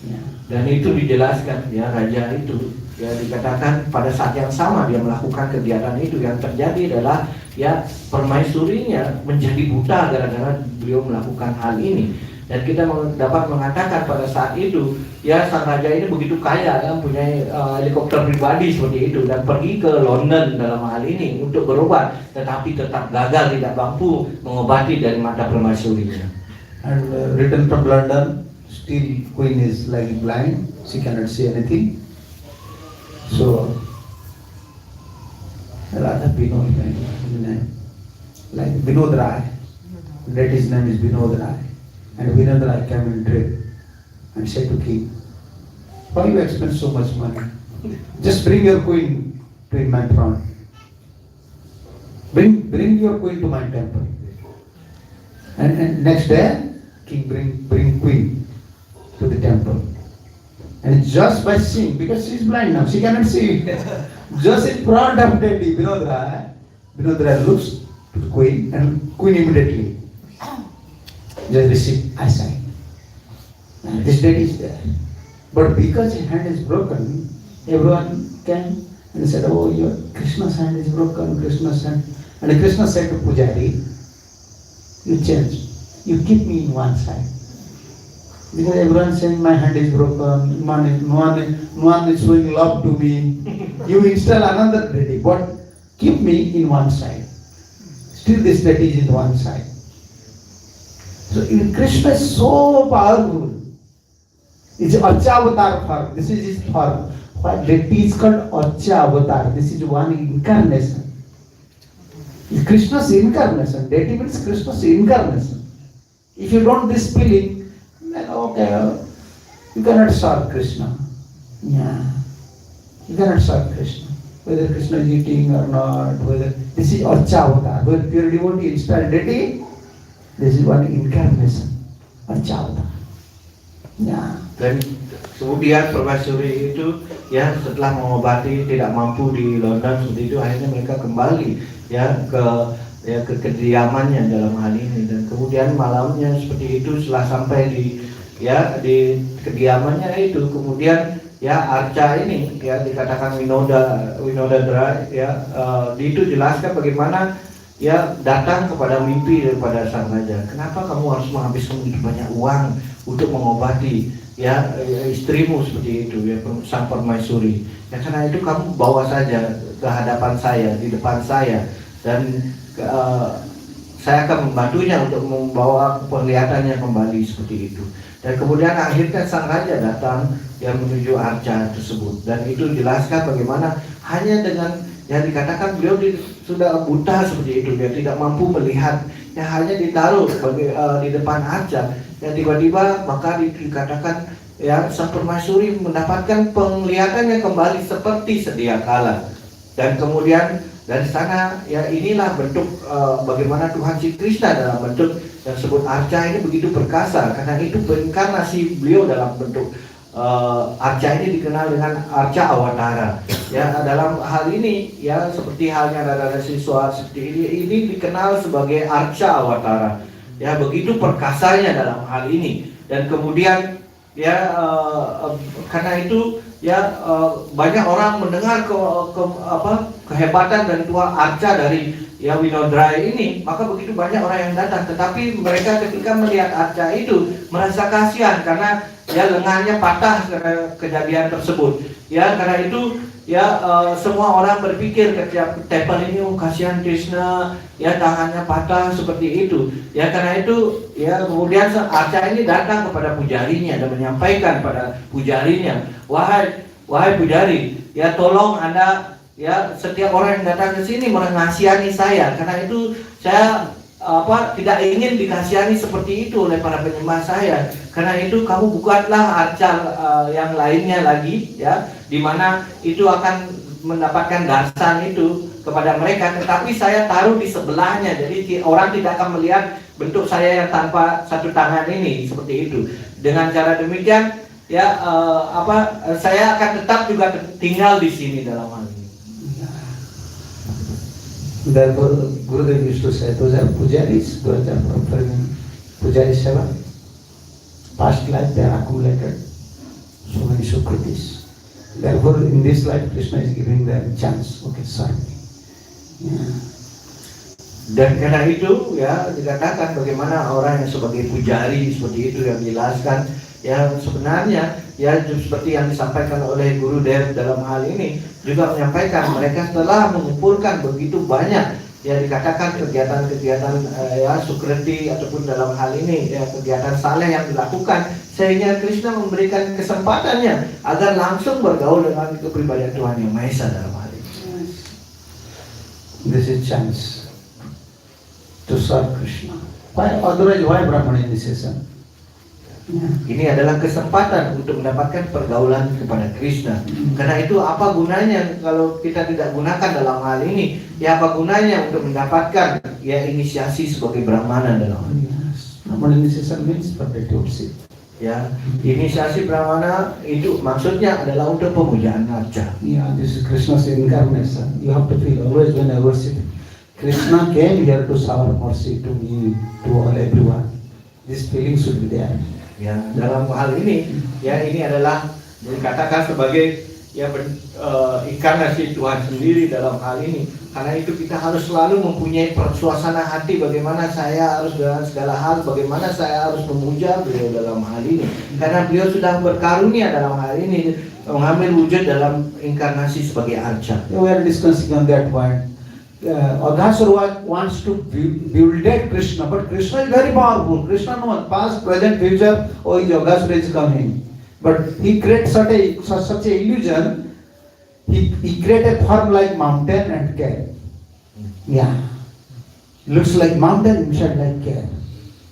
Yeah. Dan itu dijelaskan ya raja itu ya dikatakan pada saat yang sama dia melakukan kegiatan itu, yang terjadi adalah ya permaisurinya menjadi buta gara-gara beliau melakukan hal ini. Dan kita dapat mengatakan pada saat itu ya sang raja ini begitu kaya ya, mempunyai helikopter pribadi seperti itu dan pergi ke London dalam hal ini untuk berobat, tetapi tetap gagal, tidak mampu mengobati dari mata permaisurinya. And return from London, still queen is like blind, she cannot see anything. So Radha Binod, like Binod Rai, that his name is Binod Rai. And Binod Rai came in dream and said to king, why you expend so much money? Just bring your queen to my throne. Bring your queen to my temple. And next day, king bring queen to the temple. And just by seeing, because she is blind now, she cannot see. Just in front of Devi, Binod Rai looks to the queen, and queen immediately just receive eyesight. And this deity is there. But because his hand is broken, everyone came and said, oh, your Krishna's hand is broken, Krishna's hand. And Krishna said to Pujari, you change, you keep me in one side. Because everyone saying my hand is broken, no one is showing love to me. You install another deity, but keep me in one side. Still this deity is in one side. So Krishna is so powerful. It's Archa Avatar form. This is his form. Why deity is called Archa Avatar? This is one incarnation. It's Krishna's incarnation. Deity means Krishna's incarnation. If you don't this feeling, then okay, you cannot serve Krishna. Yeah. You cannot serve Krishna. Whether Krishna is eating or not, whether this is Archa Avatar, whether pure devotee install deity, this is one incarnation, Archa Avatar. Ya. Dan kemudian permaisuri itu ya setelah mengobati tidak mampu di London seperti itu, akhirnya mereka kembali ya ke kediamannya dalam hal ini. Dan kemudian malamnya seperti itu, setelah sampai di kediamannya itu, kemudian ya arca ini ya dikatakan Winodadra ya, itu jelaskan bagaimana ya datang kepada mimpi daripada sang raja. Kenapa kamu harus menghabiskan begitu banyak uang untuk mengobati ya istrimu seperti itu ya, sang permaisuri? Ya karena itu kamu bawa saja ke hadapan saya, di depan saya, dan saya akan membantunya untuk membawa penglihatannya kembali seperti itu. Dan kemudian akhirnya sang raja datang yang menuju arca tersebut, dan itu jelaskan bagaimana hanya dengan yang dikatakan beliau sudah buta seperti itu, dia tidak mampu melihat, yang hanya ditaruh di depan arca, dan tiba-tiba maka dikatakan ya sang permaisuri mendapatkan penglihatannya kembali seperti sedia kala. Dan kemudian dari sana ya inilah bentuk bagaimana Tuhan Sri Krishna dalam bentuk yang disebut arca ini begitu perkasa, karena itu inkarnasi beliau dalam bentuk arca ini dikenal dengan arca awatara. Ya dalam hal ini ya seperti halnya Radha Siswa seperti ini dikenal sebagai arca awatara. Ya begitu perkasanya dalam hal ini. Dan kemudian ya karena itu ya banyak orang mendengar kehebatan dan tua arca dari ya Winodadra ini, maka begitu banyak orang yang datang. Tetapi mereka ketika melihat arca itu merasa kasihan karena ya lengannya patah karena kejadian tersebut. Ya karena itu ya semua orang berpikir ketika tempel ini, oh kasihan Krishna, ya tangannya patah seperti itu. Ya karena itu ya kemudian arca ini datang kepada pujarinya dan menyampaikan pada pujarinya, wahai pujari, ya tolong Anda ya setiap orang yang datang ke sini mengasihani saya, karena itu saya tidak ingin dikasihani seperti itu oleh para penyembah saya. Karena itu kamu buatlah arca yang lainnya lagi ya, di mana itu akan mendapatkan darsan itu kepada mereka, tetapi saya taruh di sebelahnya, jadi orang tidak akan melihat bentuk saya yang tanpa satu tangan ini seperti itu. Dengan cara demikian ya saya akan tetap juga tinggal di sini dalam hal ini. Therefore, Gurudev used to say, those are pujaris, those are performing pujari seva. Past life they are accumulated so many sukritis. Therefore, in this life, Krishna is giving them chance. Okay, serve me. Yeah. Dan karena itu ya dikatakan bagaimana orang yang sebagai pujari seperti itu yang dijelaskan ya sebenarnya ya seperti yang disampaikan oleh Gurudev dalam hal ini juga menyampaikan mereka telah mengumpulkan begitu banyak ya dikatakan kegiatan-kegiatan ya sukriti ataupun dalam hal ini ya kegiatan saleh yang dilakukan, sehingga Krishna memberikan kesempatannya agar langsung bergaul dengan kepribadian Tuhan Yang Maha Esa dalam hal ini. This is chance to serve Krishna. Why otherwise why Brahmana initiation? Ini adalah kesempatan untuk mendapatkan pergaulan kepada Krishna. Karena itu apa gunanya kalau kita tidak gunakan dalam hal ini? Ya apa gunanya untuk mendapatkan ya inisiasi sebagai Brahmana dalam hal ini? Brahmana initiation means perfected. Ya, inisiasi Brahmana itu maksudnya adalah untuk pemujaan arca. Yeah, this is Krishna's incarnation. You have to feel always when I worship Krishna came here to shower mercy to me, to all everyone. This feeling should be there. Ya, dalam hal ini, ya ini adalah dikatakan sebagai ya inkarnasi Tuhan sendiri dalam hal ini. Karena itu kita harus selalu mempunyai suasana hati bagaimana saya harus dalam segala hal, bagaimana saya harus memuja beliau dalam hal ini. Karena beliau sudah berkarunia dalam hal ini, mengambil wujud dalam inkarnasi sebagai arca. We are discussing on that point. Aghasura wants to build Krishna, but Krishna is very powerful. Krishna knows past, present, future. Oh, Aghasura is coming, but he creates such a illusion. He created a form like mountain and cave. Yeah, looks like mountain, inside like cave.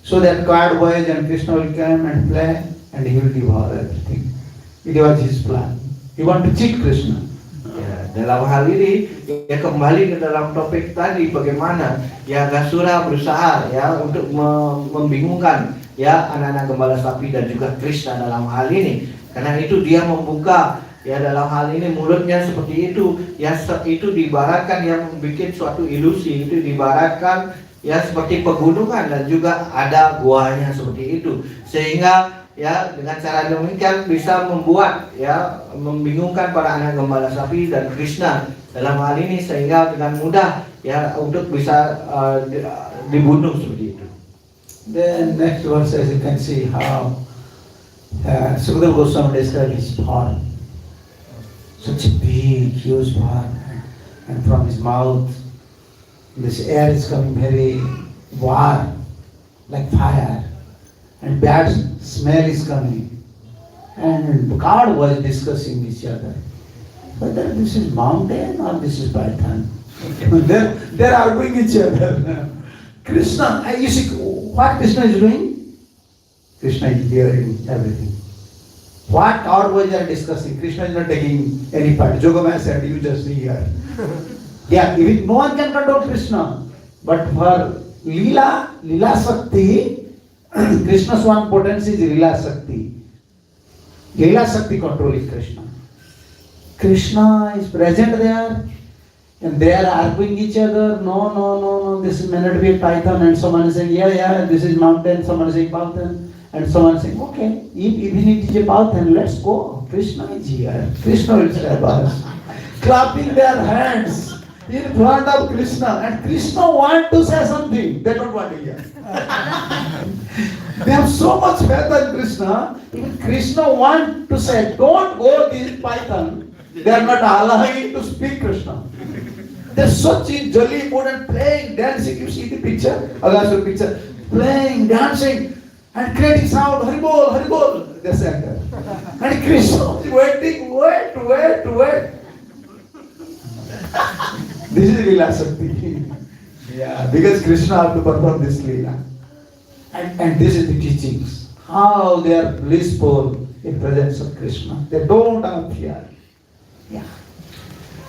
So that God boys and Krishna will come and play, and he will devour everything. It was his plan. He want to cheat Krishna. Dalam hal ini ya kembali ke dalam topik tadi, bagaimana ya Aghasura berusaha ya untuk membingungkan ya anak-anak gembala sapi dan juga Krishna dalam hal ini. Karena itu dia membuka ya dalam hal ini mulutnya seperti itu. Ya itu diibaratkan yang membuat suatu ilusi, itu diibaratkan ya seperti pegunungan dan juga ada guanya seperti itu. Sehingga ya dengan cara demikian bisa membuat ya membingungkan para anak gembala sapi dan Krishna dalam hal ini, sehingga dengan mudah ya untuk bisa dibunuh seperti itu. Then next verse, as you can see how Sukadeva Goswami described his form. Such a big, huge form, and from his mouth, this air is coming very warm, like fire, and bad smell is coming. And God was discussing each other, whether this is mountain or this is python. They're arguing each other. Krishna, you see what Krishna is doing? Krishna is hearing everything. What God was discussing, Krishna is not taking any part. Jogama said, you just hear. Yeah, even no one can control Krishna. But for Leela Shakti, Krishna's one potency is Leela Shakti. Leela Shakti controlling Krishna. Krishna is present there. And they are arguing each other, no, this may not be a python, and someone is saying, yeah, this is mountain, someone is saying mountain, and someone is saying, okay, even it is a python, let's go, Krishna is here, Krishna will save us. Clapping their hands in front of Krishna, and Krishna want to say something, they don't want to hear. They have so much faith in Krishna, even Krishna want to say, don't go this python, they are not allowing to speak Krishna. They're such in jolly mood and playing, dancing. You see the picture, Agasur picture, playing, dancing, and creating sound. Haribol, Haribol. They sang that. And Krishna is waiting, wait. This is Leela Shakti. Yeah, because Krishna have to perform this Leela. And this is the teachings. How they are blissful in presence of Krishna. They don't have fear. Yeah.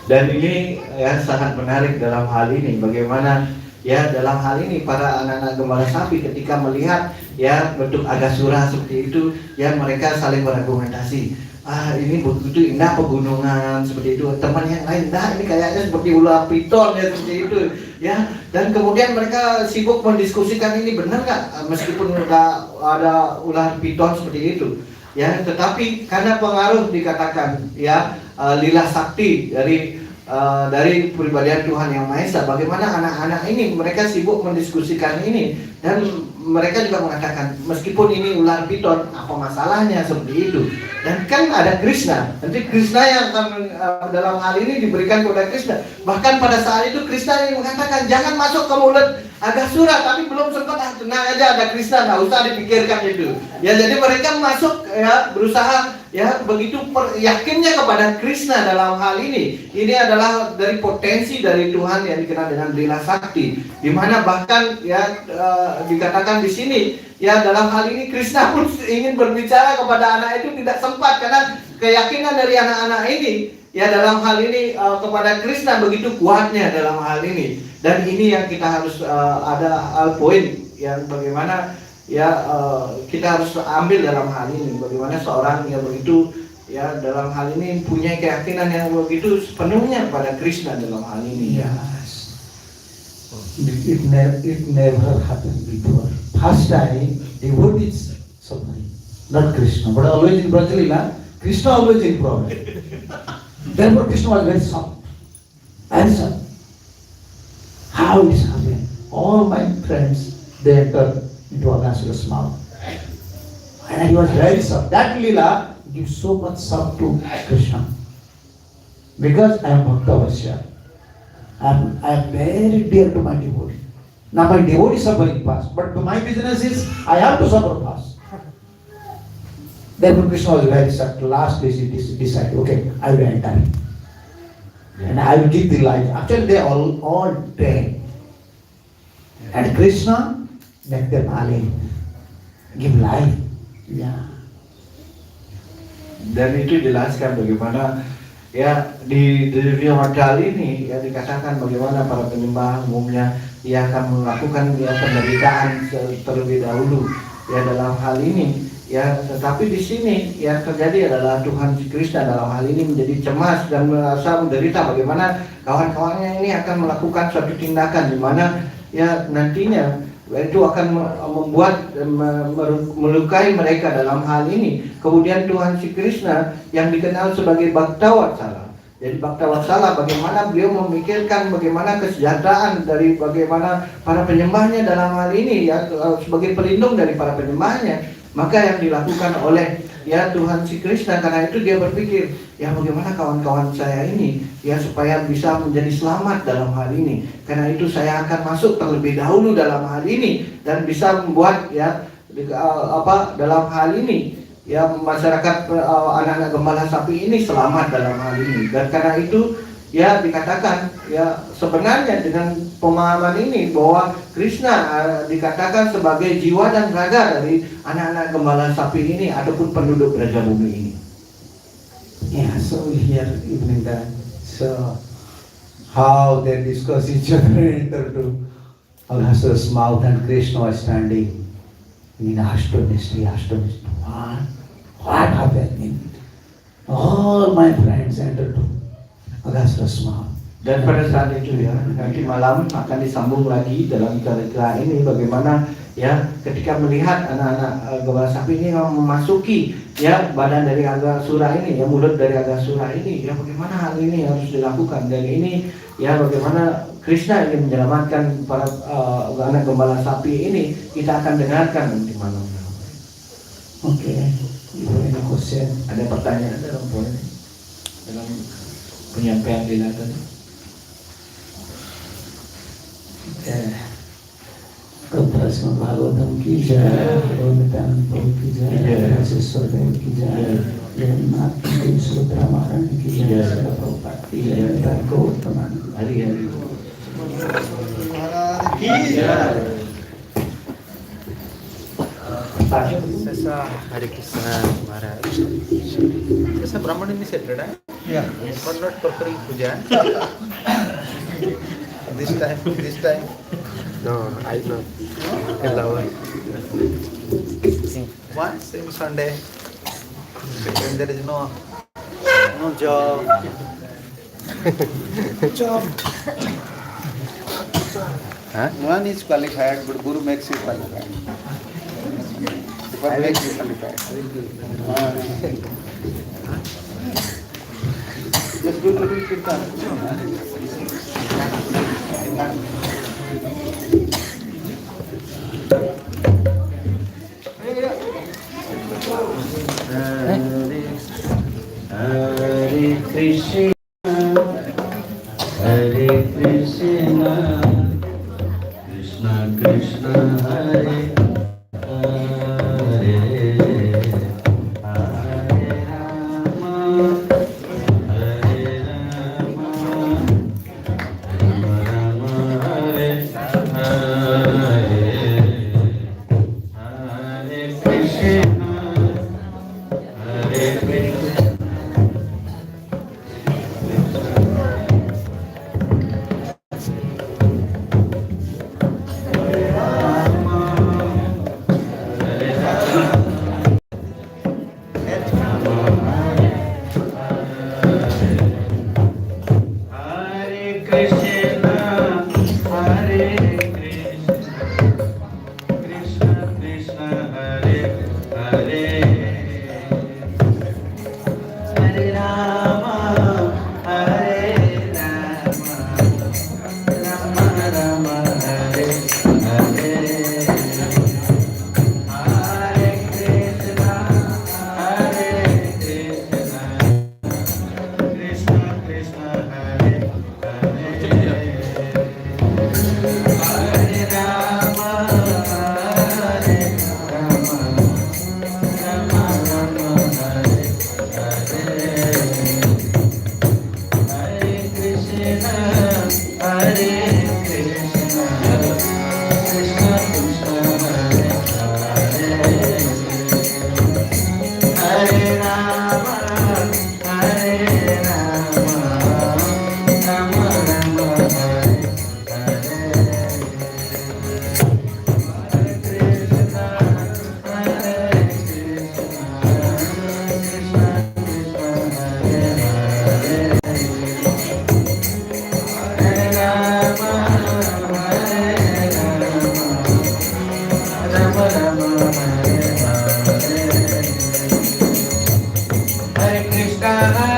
Dan ini ya sangat menarik dalam hal ini, bagaimana ya dalam hal ini para anak-anak gembala sapi ketika melihat ya bentuk Agasura seperti itu, ya mereka saling berargumentasi. Ini begitu indah pegunungan seperti itu, teman yang lain, ini kayaknya seperti ular piton ya seperti itu, ya. Dan kemudian mereka sibuk mendiskusikan ini benar nggak, meskipun udah ada ular piton seperti itu, ya. Tetapi karena pengaruh dikatakan ya Leela Shakti dari pribadian Tuhan Yang Maha Esa, bagaimana anak-anak ini mereka sibuk mendiskusikan ini, dan mereka juga mengatakan meskipun ini ular piton, apa masalahnya seperti itu. Dan kan ada Krishna, nanti Krishna yang dalam hal ini diberikan kepada Krishna. Bahkan pada saat itu Krishna yang mengatakan jangan masuk ke mulut Agasura, tapi belum sempat, tenang aja ada Krishna, nggak usah dipikirkan itu. Ya jadi mereka masuk ya berusaha ya begitu yakinnya kepada Krishna dalam hal ini. Ini adalah dari potensi dari Tuhan yang dikenal dengan Leela Shakti, di mana bahkan ya dikatakan di sini ya dalam hal ini Krishna pun ingin berbicara kepada anak itu tidak sempat, karena keyakinan dari anak-anak ini ya dalam hal ini kepada Krishna begitu kuatnya dalam hal ini. Dan ini yang kita harus ada poin yang bagaimana ya kita harus ambil dalam hal ini, bagaimana seorang yang begitu ya dalam hal ini punya keyakinan yang begitu sepenuhnya kepada Krishna dalam hal ini. Yes. It never happened before. First time devotees suffering, not Krishna, but always in Brajalila, Krishna always in problem. Therefore Krishna was very soft. Very soft. How it happened? All my friends, they entered into Agasura's mouth. And he was very soft. That Leela gives so much soft to Krishna. Because I am Bhakta Vasya. I am very dear to my devotee. Now my devotee is suffering fast, but my business is I have to suffer fast. Therefore Krishna was very soft. Last day he decided, okay, I will enter. And I will give the life. Actually they all dead. And Krishna make them alive. Give life. Yeah. Dan itu jelaskan bagaimana ya di dunia modal ini ya dikatakan bagaimana para penyembah umumnya ia akan melakukan ya penderitaan terlebih dahulu, ya dalam hal ini ya, tetapi di sini yang terjadi adalah Tuhan Krishna dalam hal ini menjadi cemas dan merasa menderita bagaimana kawan-kawannya ini akan melakukan suatu tindakan di mana ya nantinya itu akan membuat melukai mereka dalam hal ini. Kemudian Tuhan si Krishna yang dikenal sebagai Bhakta Vatsala. Jadi Bhakta Vatsala bagaimana beliau memikirkan bagaimana kesejahteraan dari bagaimana para penyembahnya dalam hal ini ya, sebagai pelindung dari para penyembahnya. Maka yang dilakukan oleh ya Tuhan si Krishna, karena itu dia berpikir ya bagaimana kawan-kawan saya ini ya supaya bisa menjadi selamat dalam hal ini. Karena itu saya akan masuk terlebih dahulu dalam hal ini dan bisa membuat ya dalam hal ini ya masyarakat anak-anak gembala sapi ini selamat dalam hal ini. Dan karena itu ya dikatakan ya sebenarnya dengan pemahaman ini bahwa Krishna dikatakan sebagai jiwa dan raga dari anak-anak gembala sapi ini ataupun penduduk Raja Bumi ini. Yeah, so we hear evening time. So how they discuss each other enter to Aghasura's mouth and Krishna was standing in astonished. What happened? All my friends entered to Aghasura's mouth. Dan pada saat itu ya, nanti malam akan disambung lagi dalam cerita ini bagaimana ya ketika melihat anak-anak gembala sapi ini memasuki ya badan dari Aghasura ini, ya mulut dari Aghasura ini, ya bagaimana hal ini harus dilakukan. Dan ini ya bagaimana Krishna ingin menyelamatkan para anak gembala sapi ini, kita akan dengarkan nanti malam. Oke, ini question. Ada pertanyaan dalam poin ini? Dalam penyampaian Lila tadi? Prasma Bhagavatam ki jai, Bhagavatam ki jai, Raseswar Dev ki jai, Jagannath ki Sutra Maharani ki jai, Srila Prabhupada ki jai, Thakur teman. Hari-hari. Sesa Hare Krishna Maharaj. Sesa Brahman in the center, right? Yeah. But not performing puja. This time. No, I know. Hello. One same Sunday. When there is no job. Huh? One is qualified, but Guru makes you qualified. What makes you qualified? Just go to the kirtan. Hare Krishna, Hare Krishna, Krishna Krishna, Hare Hare, Hare Rama, Hare Rama, Rama Rama, Hare Hare, Hare Krishna, Hare Krishna. Hare Krishna,